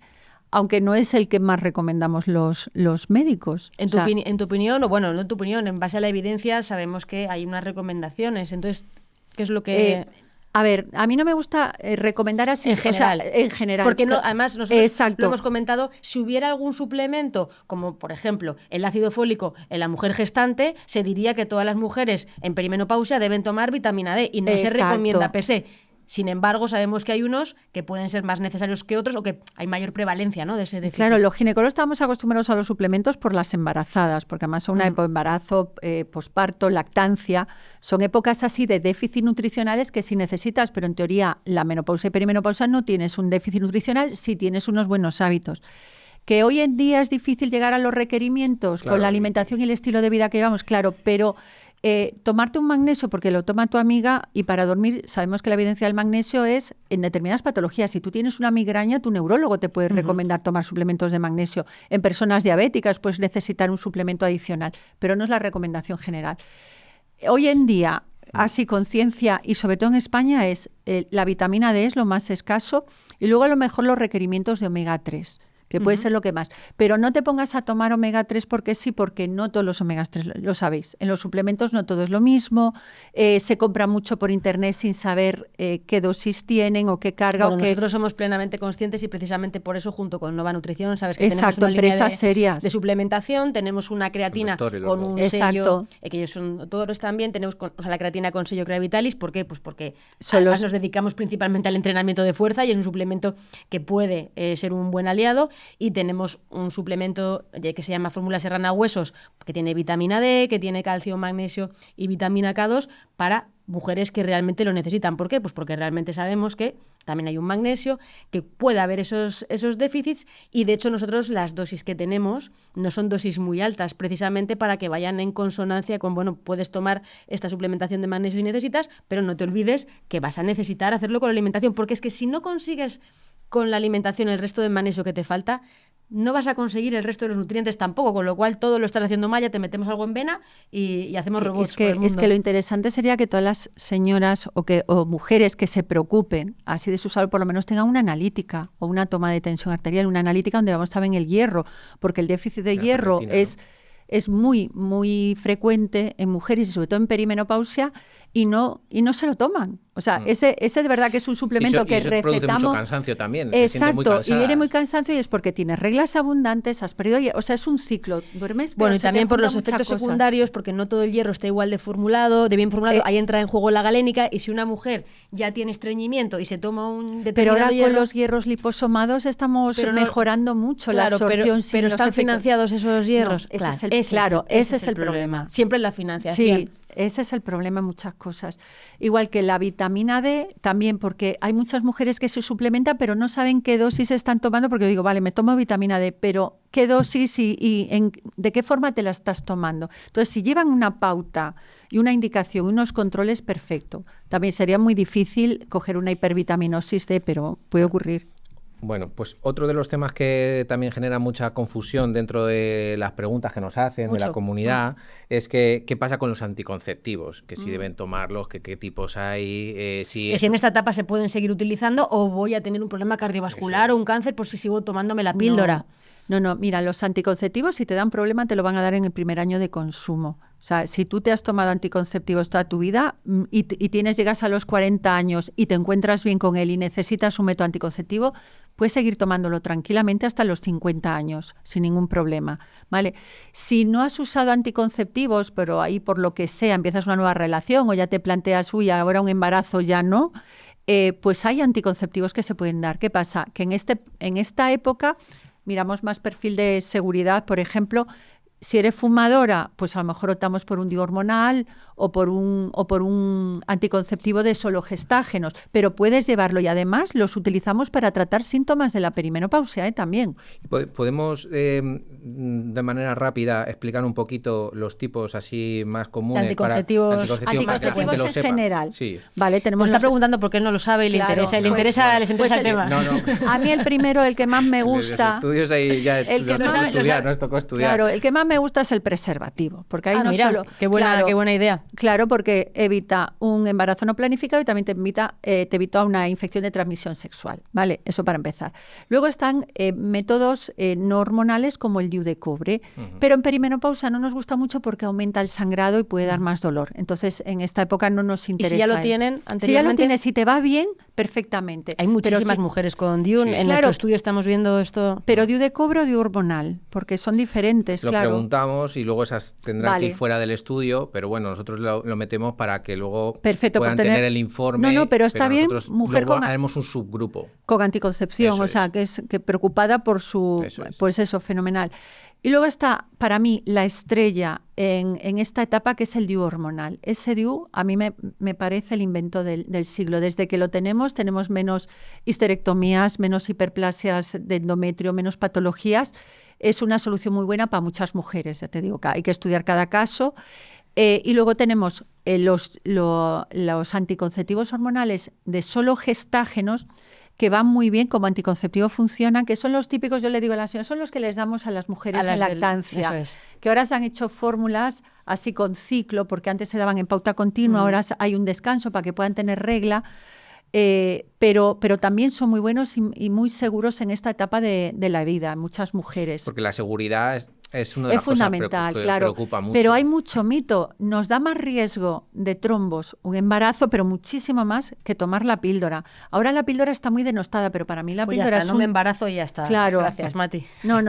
Aunque no es el que más recomendamos los médicos. En tu opinión, o bueno, no en tu opinión, en base a la evidencia sabemos que hay unas recomendaciones. Entonces, ¿qué es lo que...? A ver, a mí no me gusta recomendar así. En general. O sea, en general. Porque no, además nosotros Exacto. lo hemos comentado, si hubiera algún suplemento, como por ejemplo el ácido fólico en la mujer gestante, se diría que todas las mujeres en perimenopausia deben tomar vitamina D y no se recomienda per se. Sin embargo, sabemos que hay unos que pueden ser más necesarios que otros o que hay mayor prevalencia, ¿no?, de ese déficit. Claro, los ginecólogos estamos acostumbrados a los suplementos por las embarazadas, porque además son una época de embarazo, posparto, lactancia. Son épocas así de déficit nutricionales que sí necesitas, pero en teoría la menopausia y perimenopausia no tienes un déficit nutricional si tienes unos buenos hábitos. Que hoy en día es difícil llegar a los requerimientos con la alimentación y el estilo de vida que llevamos, claro, pero... tomarte un magnesio porque lo toma tu amiga y para dormir sabemos que la evidencia del magnesio es en determinadas patologías. Si tú tienes una migraña, tu neurólogo te puede recomendar tomar suplementos de magnesio. En personas diabéticas puedes necesitar un suplemento adicional, pero no es la recomendación general. Hoy en día, así con ciencia y sobre todo en España, es la vitamina D es lo más escaso y luego a lo mejor los requerimientos de omega 3. Que puede ser lo que más. Pero no te pongas a tomar omega 3 porque sí, porque no todos los omega 3, lo sabéis. En los suplementos no todo es lo mismo. Se compra mucho por internet sin saber qué dosis tienen o qué carga. Bueno, nosotros somos plenamente conscientes y precisamente por eso, junto con Nova Nutrición, sabes que Exacto, tenemos una empresas línea serias de suplementación, tenemos una creatina con un sello, que ellos son todos también, tenemos la creatina con sello Creavitalis. ¿Por qué? Pues porque además nos dedicamos principalmente al entrenamiento de fuerza y es un suplemento que puede ser un buen aliado. Y tenemos un suplemento que se llama Fórmula Serrana Huesos, que tiene vitamina D, que tiene calcio, magnesio y vitamina K2 para mujeres que realmente lo necesitan. ¿Por qué? Pues porque realmente sabemos que también hay un magnesio, que puede haber esos déficits y de hecho nosotros las dosis que tenemos no son dosis muy altas, precisamente para que vayan en consonancia con, bueno, puedes tomar esta suplementación de magnesio si necesitas, pero no te olvides que vas a necesitar hacerlo con la alimentación, porque es que si no consigues con la alimentación el resto de magnesio que te falta, no vas a conseguir el resto de los nutrientes tampoco, con lo cual todo lo estás haciendo mal, ya te metemos algo en vena y hacemos robots por el mundo. Es que lo interesante sería que todas las señoras o mujeres que se preocupen así de su salud por lo menos tengan una analítica o una toma de tensión arterial, una analítica donde vamos a ver el hierro, porque el déficit de hierro es muy, muy frecuente en mujeres y sobre todo en perimenopausia y no se lo toman. O sea, ese de verdad que es un suplemento que recetamos. Produce mucho cansancio también. Exacto, y viene muy cansancio y es porque tienes reglas abundantes, has perdido, o sea, es un ciclo. Duermes, bueno, y también por los efectos secundarios, porque no todo el hierro está igual de bien formulado, ahí entra en juego la galénica y si una mujer ya tiene estreñimiento y se toma un determinado Pero ahora hierro, con los hierros liposomados estamos mejorando mucho la absorción. Pero están financiados esos hierros. No, ese es el problema. Siempre en la financiación. Sí. Ese es el problema en muchas cosas. Igual que la vitamina D, también porque hay muchas mujeres que se suplementan pero no saben qué dosis están tomando, porque yo digo, vale, me tomo vitamina D, pero ¿qué dosis y de qué forma te la estás tomando? Entonces, si llevan una pauta y una indicación y unos controles, perfecto. También sería muy difícil coger una hipervitaminosis D, pero puede ocurrir. Bueno, pues otro de los temas que también genera mucha confusión dentro de las preguntas que nos hacen de la comunidad es que qué pasa con los anticonceptivos, que si deben tomarlos, que qué tipos hay, que si en esta etapa se pueden seguir utilizando o voy a tener un problema cardiovascular o un cáncer por si sigo tomándome la píldora. No, mira, los anticonceptivos si te dan problema te lo van a dar en el primer año de consumo. O sea, si tú te has tomado anticonceptivos toda tu vida y llegas a los 40 años y te encuentras bien con él y necesitas un método anticonceptivo, puedes seguir tomándolo tranquilamente hasta los 50 años, sin ningún problema, ¿vale? Si no has usado anticonceptivos, pero ahí por lo que sea empiezas una nueva relación o ya te planteas, ahora un embarazo ya no, pues hay anticonceptivos que se pueden dar. ¿Qué pasa? Que en esta época miramos más perfil de seguridad, por ejemplo. Si eres fumadora, pues a lo mejor optamos por un DIU hormonal o por un anticonceptivo de solo gestágenos, pero puedes llevarlo y además los utilizamos para tratar síntomas de la perimenopausia también. ¿Podemos de manera rápida explicar un poquito los tipos así más comunes? Anticonceptivos en general. Sí. Vale, tenemos. Nos está preguntando por qué no lo sabe y les interesa el tema. No. A mí el primero, el que más me gusta. Los estudios ahí ya nos tocó estudiar. Claro, el que más me gusta es el preservativo, porque ahí solo. Qué buena idea. Claro, porque evita un embarazo no planificado y también te evita una infección de transmisión sexual, ¿vale? Eso para empezar. Luego están métodos no hormonales como el DIU de cobre, pero en perimenopausia no nos gusta mucho porque aumenta el sangrado y puede dar más dolor. Entonces, en esta época no nos interesa. ¿Y si ya lo tienen anteriormente? Si ya lo tienes, si te va bien, perfectamente. Hay muchísimas mujeres con DIU. En nuestro estudio estamos viendo esto. Pero DIU de cobre o DIU hormonal, porque son diferentes, Lo preguntamos y luego esas tendrán que ir fuera del estudio, pero bueno, nosotros lo metemos para que luego puedan tener el informe. No, pero está bien, mujer haremos un subgrupo. Con anticoncepción, eso o sea, que preocupada por pues eso, fenomenal. Y luego está, para mí, la estrella en esta etapa, que es el DIU hormonal. Ese DIU a mí me parece el invento del siglo. Desde que lo tenemos menos histerectomías, menos hiperplasias de endometrio, menos patologías. Es una solución muy buena para muchas mujeres, ya te digo, que hay que estudiar cada caso. Y luego tenemos los anticonceptivos hormonales de solo gestágenos, que van muy bien como anticonceptivo, funcionan, que son los típicos, yo le digo a las señoras, son los que les damos a las mujeres en lactancia, que ahora se han hecho fórmulas así con ciclo, porque antes se daban en pauta continua, ahora hay un descanso para que puedan tener regla, pero también son muy buenos y muy seguros en esta etapa de la vida, muchas mujeres. Porque la seguridad es una de las fundamental, cosas que claro, preocupa mucho. Pero hay mucho mito. Nos da más riesgo de trombos un embarazo, pero muchísimo más que tomar la píldora. Ahora la píldora está muy denostada, pero para mí la píldora es no me embarazo y ya está. Claro. Gracias, Mati. No.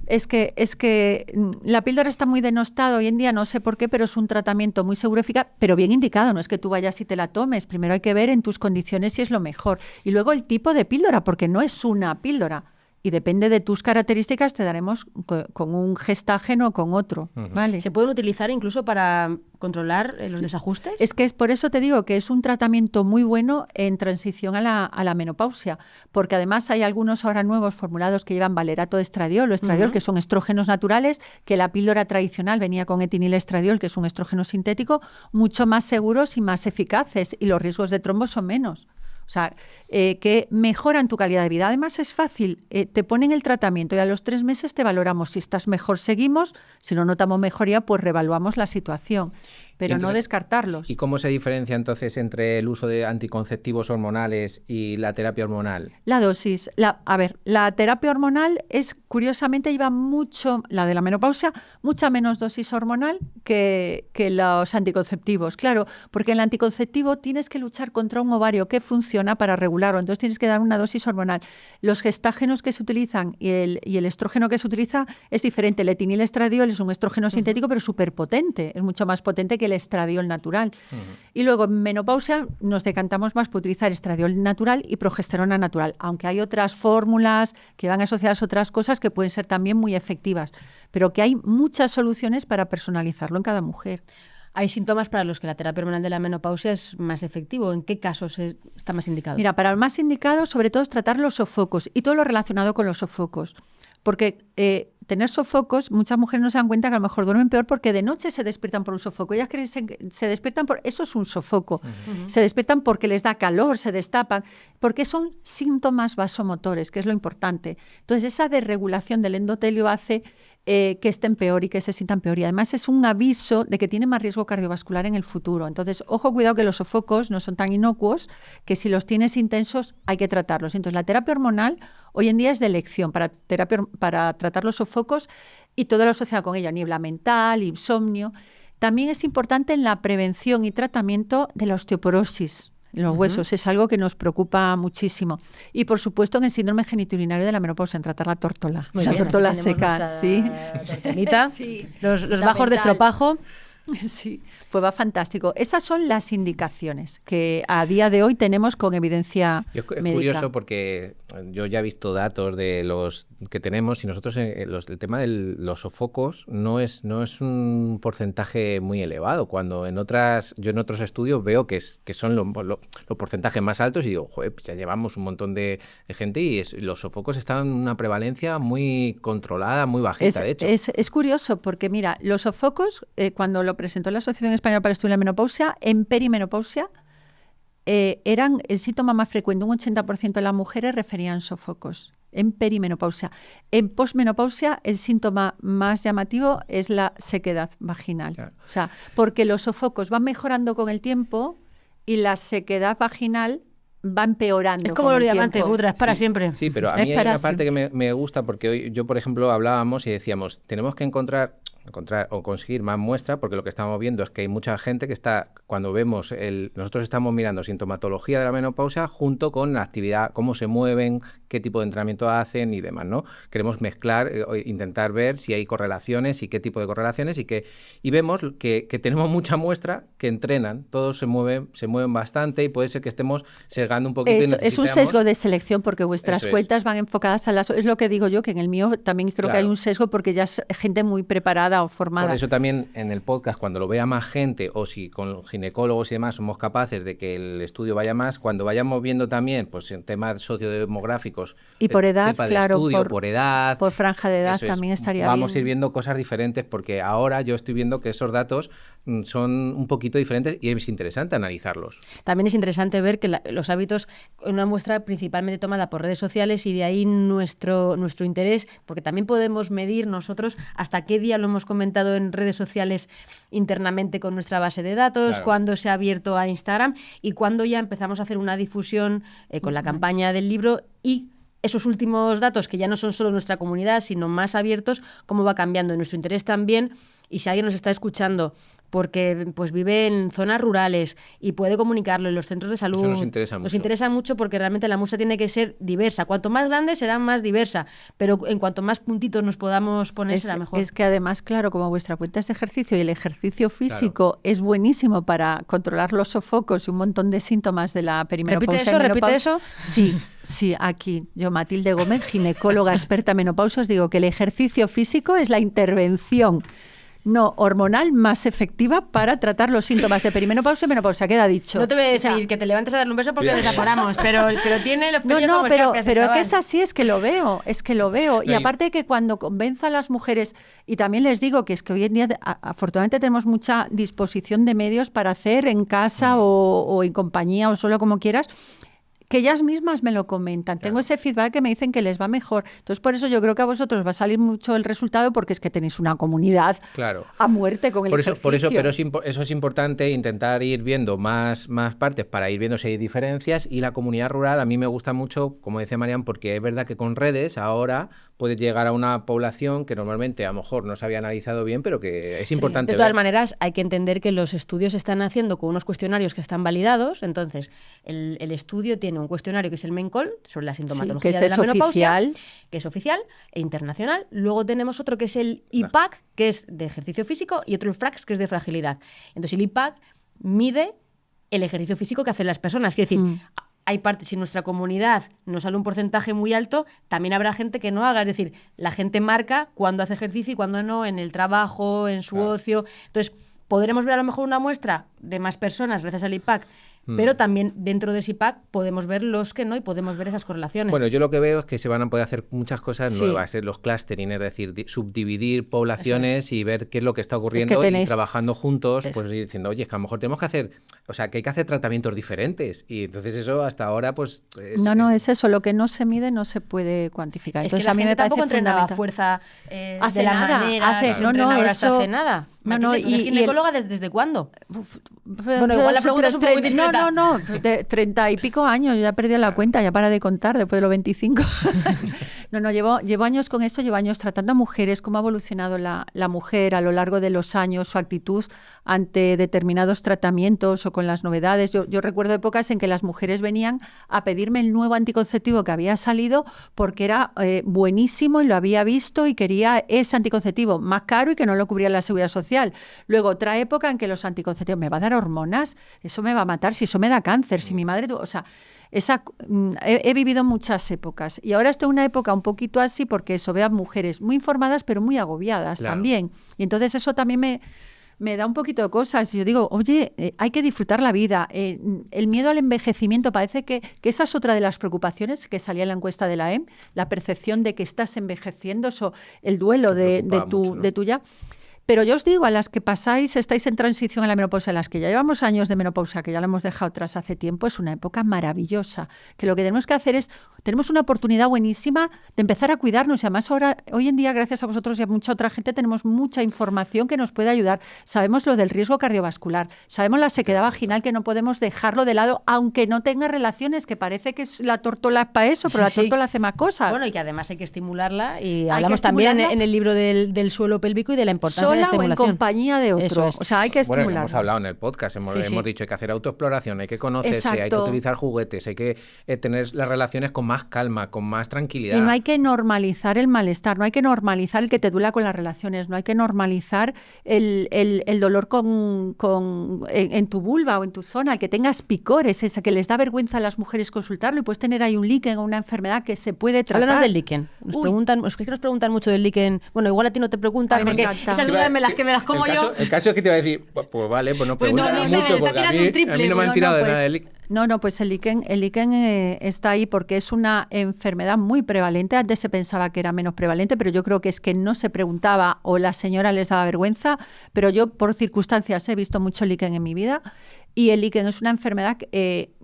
Es que la píldora está muy denostada hoy en día, no sé por qué, pero es un tratamiento muy seguro, eficaz, pero bien indicado. No es que tú vayas y te la tomes. Primero hay que ver en tus condiciones si es lo mejor. Y luego el tipo de píldora, porque no es una píldora. Y depende de tus características, te daremos con un gestágeno o con otro. ¿Vale? ¿Se pueden utilizar incluso para controlar los desajustes? Es que es por eso te digo que es un tratamiento muy bueno en transición a la menopausia, porque además hay algunos ahora nuevos formulados que llevan valerato de estradiol o estradiol, que son estrógenos naturales, que la píldora tradicional venía con etinilestradiol, que es un estrógeno sintético, mucho más seguros y más eficaces, y los riesgos de trombo son menos. O sea, que mejoran tu calidad de vida. Además es fácil, te ponen el tratamiento y a los 3 meses te valoramos. Si estás mejor, seguimos. Si no notamos mejoría, pues reevaluamos la situación. Pero entonces, no descartarlos. ¿Y cómo se diferencia entonces entre el uso de anticonceptivos hormonales y la terapia hormonal? La dosis. La terapia hormonal curiosamente, lleva mucho, la de la menopausia, mucha menos dosis hormonal que los anticonceptivos. Claro, porque en el anticonceptivo tienes que luchar contra un ovario que funciona para regularlo, entonces tienes que dar una dosis hormonal. Los gestágenos que se utilizan y el estrógeno que se utiliza es diferente. El etinilestradiol es un estrógeno sintético, pero súper potente, es mucho más potente que el estradiol natural. Y luego en menopausia nos decantamos más por utilizar estradiol natural y progesterona natural, aunque hay otras fórmulas que van asociadas a otras cosas que pueden ser también muy efectivas, pero que hay muchas soluciones para personalizarlo en cada mujer. ¿Hay síntomas para los que la terapia hormonal de la menopausia es más efectivo? ¿En qué casos está más indicado? Mira, para el más indicado, sobre todo, es tratar los sofocos y todo lo relacionado con los sofocos. porque tener sofocos, muchas mujeres no se dan cuenta que a lo mejor duermen peor porque de noche se despiertan por un sofoco. Ellas creen que se despiertan por... Eso es un sofoco. Se despiertan porque les da calor, se destapan, porque son síntomas vasomotores, que es lo importante. Entonces, esa desregulación del endotelio hace que estén peor y que se sientan peor. Y además es un aviso de que tienen más riesgo cardiovascular en el futuro. Entonces, ojo, cuidado, que los sofocos no son tan inocuos, que si los tienes intensos hay que tratarlos. Entonces, la terapia hormonal hoy en día es de elección para tratar los sofocos y todo lo asociado con ella, niebla mental, insomnio. También es importante en la prevención y tratamiento de la osteoporosis en los huesos. Es algo que nos preocupa muchísimo. Y, por supuesto, en el síndrome genitourinario de la menopausia, en tratar la tórtola. Muy la bien, tórtola aquí tenemos seca, sí. Tortelita, Sí, los bajos de estropajo. Sí, pues va fantástico. Esas son las indicaciones que a día de hoy tenemos con evidencia Es médica. curioso porque yo ya he visto datos de los que tenemos y nosotros el tema de los sofocos no es un porcentaje muy elevado. Cuando yo en otros estudios veo que son los porcentajes más altos y digo, joder, pues ya llevamos un montón de gente y los sofocos están en una prevalencia muy controlada, muy bajita, de hecho. Es curioso porque, mira, los sofocos, cuando lo presentó la Asociación Española para el Estudio de la Menopausia, en perimenopausia eran el síntoma más frecuente. Un 80% de las mujeres referían sofocos en perimenopausia. En posmenopausia el síntoma más llamativo es la sequedad vaginal. Claro. O sea, porque los sofocos van mejorando con el tiempo y la sequedad vaginal va empeorando. Es como con los el diamantes, tiempo. Budra, es para Sí, siempre. Sí, pero a Es mí hay para una parte que me gusta porque hoy yo, por ejemplo, hablábamos y decíamos, tenemos que encontrar o conseguir más muestra, porque lo que estamos viendo es que hay mucha gente que está, cuando vemos nosotros estamos mirando sintomatología de la menopausia junto con la actividad, cómo se mueven, qué tipo de entrenamiento hacen y demás, ¿no? Queremos mezclar, intentar ver si hay correlaciones y qué tipo de correlaciones y vemos que tenemos mucha muestra que entrenan, todos se mueven bastante y puede ser que estemos sesgando un poquito. Es un sesgo de selección porque vuestras cuentas van enfocadas a las... Es lo que digo yo, que en el mío también creo que hay un sesgo porque ya es gente muy preparada o formada. Por eso también en el podcast, cuando lo vea más gente o si con ginecólogos y demás somos capaces de que el estudio vaya más, cuando vayamos viendo también pues en temas sociodemográficos y por edad, claro, estudio, por edad, por franja de edad también estaría vamos bien. a ir viendo cosas diferentes porque ahora yo estoy viendo que esos datos son un poquito diferentes y es interesante analizarlos. También es interesante ver que los hábitos, una muestra principalmente tomada por redes sociales y de ahí nuestro interés, porque también podemos medir nosotros hasta qué día lo hemos comentado en redes sociales internamente con nuestra base de datos, claro, cuándo se ha abierto a Instagram y cuándo ya empezamos a hacer una difusión con la campaña del libro y esos últimos datos que ya no son solo nuestra comunidad, sino más abiertos, cómo va cambiando nuestro interés también. Y si alguien nos está escuchando porque pues vive en zonas rurales y puede comunicarlo en los centros de salud, eso nos interesa mucho. Nos interesa mucho porque realmente la muestra tiene que ser diversa. Cuanto más grande será más diversa, pero en cuanto más puntitos nos podamos poner será mejor. Es que además, claro, como vuestra cuenta es de ejercicio y el ejercicio físico es buenísimo para controlar los sofocos y un montón de síntomas de la perimenopausia. ¿Repite eso? Sí, aquí yo, Matilde Gómez, ginecóloga experta en menopausia, os digo que el ejercicio físico es la intervención no hormonal más efectiva para tratar los síntomas de perimenopausia y menopausia, queda dicho. No te voy a decir que te levantes a darle un beso porque desaparamos, pero tiene los pellos como pero es que es así, es que lo veo. Y aparte que cuando convenzo a las mujeres, y también les digo que es que hoy en día afortunadamente tenemos mucha disposición de medios para hacer en casa o en compañía o solo como quieras, que ellas mismas me lo comentan. Tengo ese feedback que me dicen que les va mejor. Entonces, por eso yo creo que a vosotros va a salir mucho el resultado porque es que tenéis una comunidad a muerte con el ejercicio. Por eso, pero eso es importante, intentar ir viendo más partes para ir viendo si hay diferencias. Y la comunidad rural a mí me gusta mucho, como decía Marian, porque es verdad que con redes ahora puedes llegar a una población que normalmente a lo mejor no se había analizado bien, pero que es importante. De todas maneras, hay que entender que los estudios se están haciendo con unos cuestionarios que están validados. Entonces, el estudio tiene un cuestionario que es el MENCOL, sobre la sintomatología de la menopausia, que es oficial e internacional. Luego tenemos otro que es el IPAC, que es de ejercicio físico, y otro el FRAX, que es de fragilidad. Entonces, el IPAC mide el ejercicio físico que hacen las personas. Quiere decir, hay partes, si nuestra comunidad nos sale un porcentaje muy alto, también habrá gente que no haga. Es decir, la gente marca cuándo hace ejercicio y cuándo no, en el trabajo, en su ocio. Entonces, podremos ver a lo mejor una muestra de más personas, gracias al IPAC, Pero también dentro de SIPAC podemos ver los que no y podemos ver esas correlaciones. Bueno, yo lo que veo es que se van a poder hacer muchas cosas nuevas, los clustering, es decir, subdividir poblaciones y ver qué es lo que está ocurriendo y trabajando juntos, pues ir diciendo, oye, es que a lo mejor tenemos que hacer, o sea, que hay que hacer tratamientos diferentes. Y entonces eso hasta ahora, pues... es eso, lo que no se mide no se puede cuantificar. Entonces, es que a mí me parece entrenaba fuerza hace de la nada, manera, eso hace nada. ¿Y ginecóloga desde cuándo? Bueno, igual la pregunta es un poco indiscreta. No, de 30 y pico años, yo ya he perdido la cuenta, ya para de contar después de los 25. Llevo años con esto, llevo años tratando a mujeres, cómo ha evolucionado la mujer a lo largo de los años, su actitud ante determinados tratamientos o con las novedades. Yo recuerdo épocas en que las mujeres venían a pedirme el nuevo anticonceptivo que había salido porque era buenísimo y lo había visto y quería ese anticonceptivo más caro y que no lo cubría la Seguridad Social. Luego, otra época en que los anticonceptivos, ¿me va a dar hormonas? Eso me va a matar, si eso me da cáncer, si mi madre... O sea, he vivido muchas épocas y ahora estoy en una época un poquito así porque eso, veo a mujeres muy informadas pero muy agobiadas también. Y entonces eso también me da un poquito de cosas. Y yo digo, oye, hay que disfrutar la vida. El miedo al envejecimiento, parece que esa es otra de las preocupaciones que salía en la encuesta de la EM, la percepción de que estás envejeciendo, eso, el duelo de tu ya... Pero yo os digo, a las que estáis en transición a la menopausia, a las que ya llevamos años de menopausia, que ya la hemos dejado atrás hace tiempo, es una época maravillosa, que lo que tenemos que hacer tenemos una oportunidad buenísima de empezar a cuidarnos y además hoy en día, gracias a vosotros y a mucha otra gente, tenemos mucha información que nos puede ayudar. Sabemos lo del riesgo cardiovascular, sabemos la sequedad vaginal, que no podemos dejarlo de lado, aunque no tenga relaciones, que parece que la tórtola es para eso, pero la tórtola hace más cosas. Bueno, y que además hay que estimularla y hablamos también en el libro del suelo pélvico y de la importancia o en compañía de otro. O sea, hay que estimular. Bueno, hemos hablado en el podcast, hemos dicho hay que hacer autoexploración, hay que conocerse, hay que utilizar juguetes, hay que tener las relaciones con más calma, con más tranquilidad. Y no hay que normalizar el malestar, no hay que normalizar el que te duela con las relaciones, no hay que normalizar el dolor en tu vulva o en tu zona, el que tengas picores, esa que les da vergüenza a las mujeres consultarlo y puedes tener ahí un líquen o una enfermedad que se puede tratar. Háblanos del líquen. Nos preguntan mucho del líquen. Bueno, igual a ti no te preguntan, porque esas dudas me las como yo. El caso es que te iba a decir, pues vale, pues no preguntan mucho, porque a mí no me han tirado de nada del líquen. Pues el líquen está ahí porque es una enfermedad muy prevalente. Antes se pensaba que era menos prevalente, pero yo creo que es que no se preguntaba o la señora les daba vergüenza, pero yo por circunstancias he visto mucho líquen en mi vida y el líquen es una enfermedad que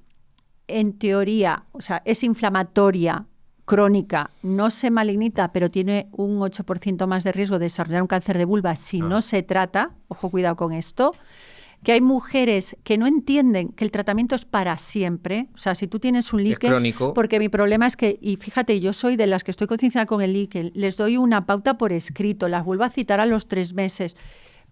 en teoría, o sea, es inflamatoria, crónica, no se malignita, pero tiene un 8% más de riesgo de desarrollar un cáncer de vulva si no se trata. Ojo, cuidado con esto. Que hay mujeres que no entienden que el tratamiento es para siempre. O sea, si tú tienes un líquen... Es crónico. Porque mi problema es que, y fíjate, yo soy de las que estoy concienciada con el líquen, les doy una pauta por escrito, las vuelvo a citar a los 3 meses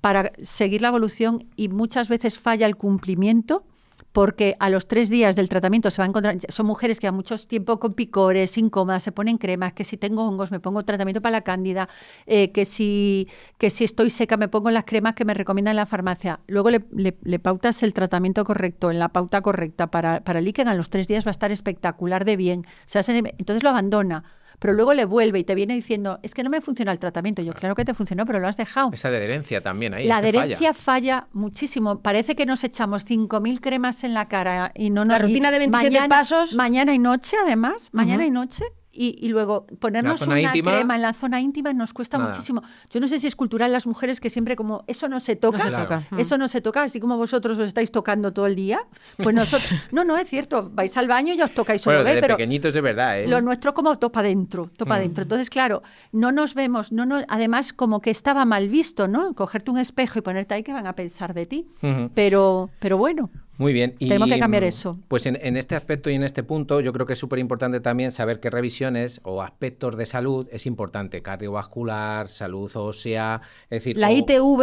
para seguir la evolución y muchas veces falla el cumplimiento porque a los 3 días del tratamiento se va a encontrar, son mujeres que a mucho tiempo con picores, incómodas, se ponen cremas, que si tengo hongos me pongo tratamiento para la cándida, que si estoy seca me pongo las cremas que me recomiendan en la farmacia. Luego le pautas el tratamiento correcto, en la pauta correcta para el líquen, a los 3 días va a estar espectacular de bien. O sea, entonces lo abandona. Pero luego le vuelve y te viene diciendo, es que no me funciona el tratamiento. Yo, claro que te funcionó, pero lo has dejado. Esa adherencia también ahí. La adherencia falla muchísimo. Parece que nos echamos 5.000 cremas en la cara y no nos... La rutina de 27 pasos. Mañana y noche, además. Mañana y noche. Y luego ponernos una crema en la zona íntima nos cuesta muchísimo. Yo no sé si es cultural las mujeres que siempre como, eso no se toca, eso no se toca, así como vosotros os estáis tocando todo el día, pues nosotros, no, es cierto, vais al baño y os tocáis un bebé, pero pequeñitos es verdad, lo nuestro como topa adentro. Entonces, claro, no nos vemos, además como que estaba mal visto, ¿no? Cogerte un espejo y ponerte ahí, que van a pensar de ti, pero bueno. Muy bien. Tenemos que cambiar eso. Pues en este aspecto y en este punto yo creo que es súper importante también saber qué revisiones o aspectos de salud es importante. Cardiovascular, salud ósea, es decir... La ITV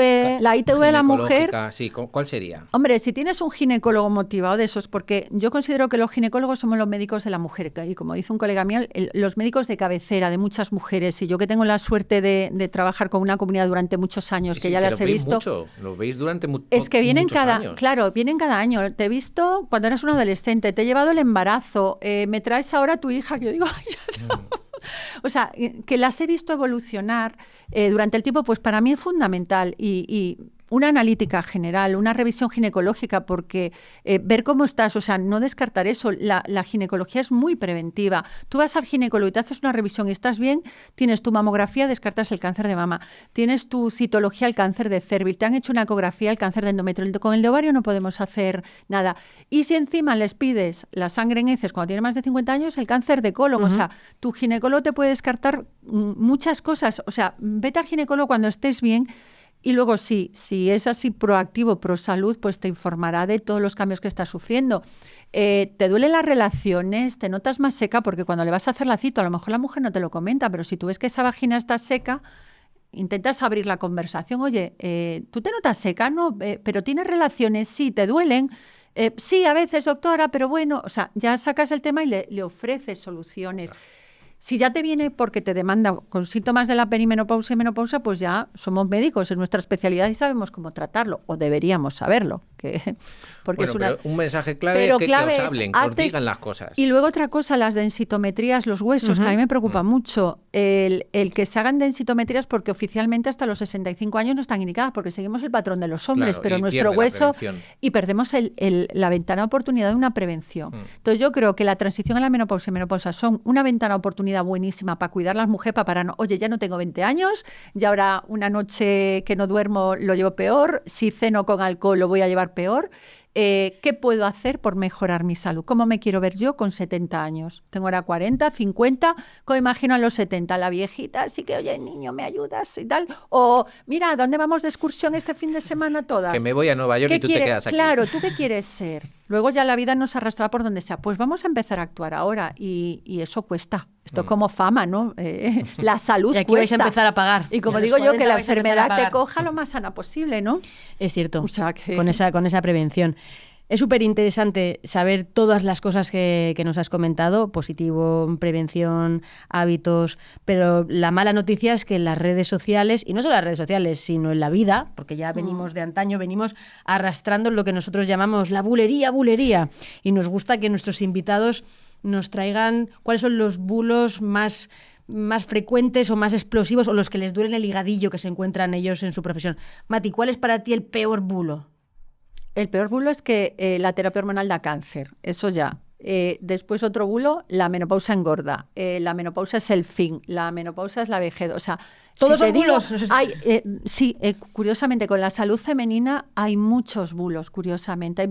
de la mujer... Sí, ¿cuál sería? Hombre, si tienes un ginecólogo motivado de esos, porque yo considero que los ginecólogos somos los médicos de la mujer, y como dice un colega mío, los médicos de cabecera de muchas mujeres, y yo que tengo la suerte de trabajar con una comunidad durante muchos años, que ya las he visto... Lo veis durante muchos Es años. que vienen vienen cada año. Te he visto cuando eras un adolescente, te he llevado el embarazo, me traes ahora a tu hija, que yo digo, ay, ya. O sea, que las he visto evolucionar durante el tiempo, pues para mí es fundamental y una analítica general, una revisión ginecológica, porque ver cómo estás, o sea, no descartar eso. La ginecología es muy preventiva. Tú vas al ginecólogo y te haces una revisión y estás bien, tienes tu mamografía, descartas el cáncer de mama, tienes tu citología, el cáncer de cérvix, te han hecho una ecografía, el cáncer de endometrio. Con el de ovario no podemos hacer nada. Y si encima les pides la sangre en heces cuando tiene más de 50 años, el cáncer de colon. O sea, tu ginecólogo te puede descartar muchas cosas. O sea, vete al ginecólogo cuando estés bien. Y luego si es así proactivo, pro salud, pues te informará de todos los cambios que estás sufriendo. ¿Te duelen las relaciones? ¿Te notas más seca? Porque cuando le vas a hacer la cita, a lo mejor la mujer no te lo comenta, pero si tú ves que esa vagina está seca, intentas abrir la conversación. Oye, ¿tú te notas seca? No, pero ¿tienes relaciones? Sí, ¿te duelen? Sí, a veces, doctora, pero bueno, o sea, ya sacas el tema y le ofreces soluciones. Si ya te viene porque te demanda con síntomas de la perimenopausia y menopausia, pues ya somos médicos, es nuestra especialidad y sabemos cómo tratarlo, o deberíamos saberlo. Porque bueno, pero un mensaje clave es que os hablen, que os digan las cosas. Y luego otra cosa, las densitometrías, los huesos, que a mí me preocupa mucho. El que se hagan densitometrías porque oficialmente hasta los 65 años no están indicadas, porque seguimos el patrón de los hombres, pero nuestro hueso... Y perdemos la ventana de oportunidad de una prevención. Entonces yo creo que la transición a la menopausia y menopausia son una ventana de oportunidad buenísima para cuidar a las mujeres, oye, ya no tengo 20 años, ya ahora una noche que no duermo lo llevo peor, si ceno con alcohol lo voy a llevar peor. ¿Qué puedo hacer por mejorar mi salud? ¿Cómo me quiero ver yo con 70 años? Tengo ahora 40, 50, como imagino a los 70, la viejita, así que, oye, niño, ¿me ayudas? Y tal. O, mira, ¿dónde vamos de excursión este fin de semana todas? Que me voy a Nueva York y tú te quedas aquí. Claro, ¿tú qué quieres ser? Luego ya la vida nos arrastrará por donde sea. Pues vamos a empezar a actuar ahora y eso cuesta. Esto es como fama, ¿no? La salud cuesta. Y aquí vais a empezar a pagar. Y como digo yo, que la enfermedad te coja lo más sana posible, ¿no? Es cierto, o sea que... con esa prevención. Es súper interesante saber todas las cosas que nos has comentado, positivo, prevención, hábitos, pero la mala noticia es que en las redes sociales, y no solo en las redes sociales, sino en la vida, porque ya venimos de antaño, venimos arrastrando lo que nosotros llamamos la bulería, y nos gusta que nuestros invitados nos traigan cuáles son los bulos más frecuentes o más explosivos o los que les duelen el higadillo que se encuentran ellos en su profesión. Mati, ¿cuál es para ti el peor bulo? El peor bulo es que la terapia hormonal da cáncer, eso ya. Después otro bulo, la menopausia engorda. La menopausia es el fin, la menopausia es la vejez. O sea, todos son bulos. Sí, curiosamente, con la salud femenina hay muchos bulos, curiosamente.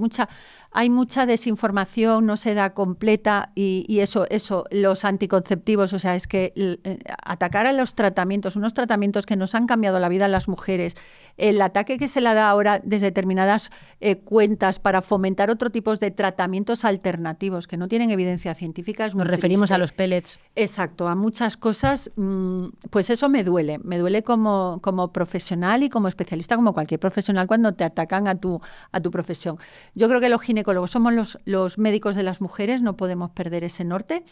Hay mucha desinformación, no se da completa y eso, los anticonceptivos, o sea, es que atacar a los tratamientos, unos tratamientos que nos han cambiado la vida a las mujeres, el ataque que se le da ahora desde determinadas cuentas para fomentar otro tipo de tratamientos alternativos que no tienen evidencia científica. Nos referimos a los pellets. Exacto, a muchas cosas, pues eso me duele como profesional y como especialista, como cualquier profesional cuando te atacan a tu profesión. Yo creo que los ginecólogos somos los médicos de las mujeres, no podemos perder ese norte,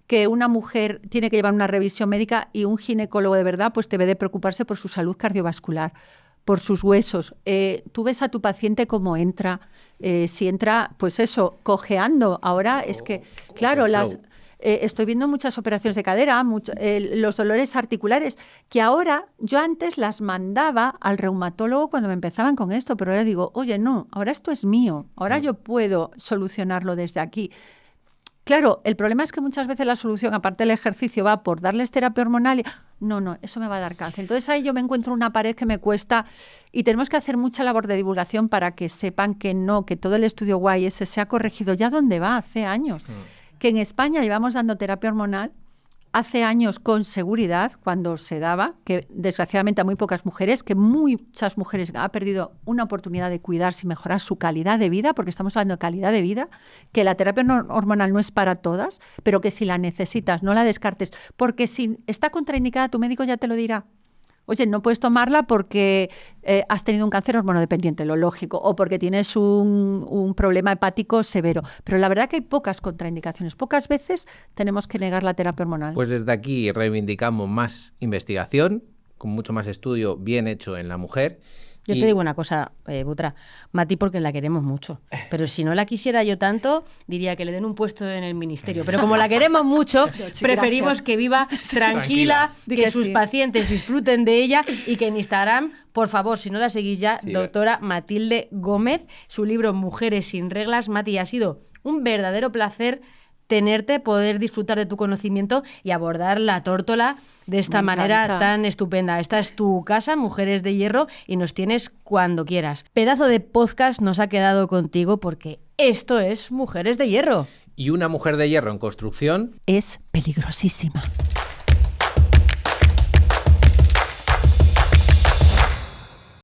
que una mujer tiene que llevar una revisión médica y un ginecólogo de verdad pues debe de preocuparse por su salud cardiovascular, por sus huesos. Tú ves a tu paciente cómo entra, si entra, pues eso, cojeando. Ahora es que, claro, estoy viendo muchas operaciones de cadera, los dolores articulares, que ahora yo antes las mandaba al reumatólogo cuando me empezaban con esto, pero ahora digo, oye, no, ahora esto es mío, ahora yo puedo solucionarlo desde aquí. Claro, el problema es que muchas veces la solución, aparte del ejercicio, va por darles terapia hormonal y no, eso me va a dar cáncer. Entonces ahí yo me encuentro una pared que me cuesta y tenemos que hacer mucha labor de divulgación para que sepan que no, que todo el estudio YS se ha corregido ya donde va hace años. Que en España llevamos dando terapia hormonal hace años con seguridad, cuando se daba, que desgraciadamente a muy pocas mujeres, que muchas mujeres han perdido una oportunidad de cuidarse y mejorar su calidad de vida, porque estamos hablando de calidad de vida, que la terapia hormonal no es para todas, pero que si la necesitas no la descartes, porque si está contraindicada tu médico ya te lo dirá. Oye, no puedes tomarla porque has tenido un cáncer hormonodependiente, lo lógico, o porque tienes un problema hepático severo. Pero la verdad que hay pocas contraindicaciones. Pocas veces tenemos que negar la terapia hormonal. Pues desde aquí reivindicamos más investigación, con mucho más estudio bien hecho en la mujer, Yo te digo una cosa, Butra, Mati, porque la queremos mucho. Pero si no la quisiera yo tanto, diría que le den un puesto en el ministerio. Pero como la queremos mucho, preferimos que viva tranquila, que sus pacientes disfruten de ella y que en Instagram, por favor, si no la seguís ya, doctora Matilde Gómez, su libro Mujeres sin reglas. Mati, ha sido un verdadero placer tenerte, poder disfrutar de tu conocimiento y abordar la tórtola de esta manera tan estupenda. Esta es tu casa, Mujeres de Hierro, y nos tienes cuando quieras. Pedazo de podcast nos ha quedado contigo porque esto es Mujeres de Hierro. Y una mujer de hierro en construcción es peligrosísima.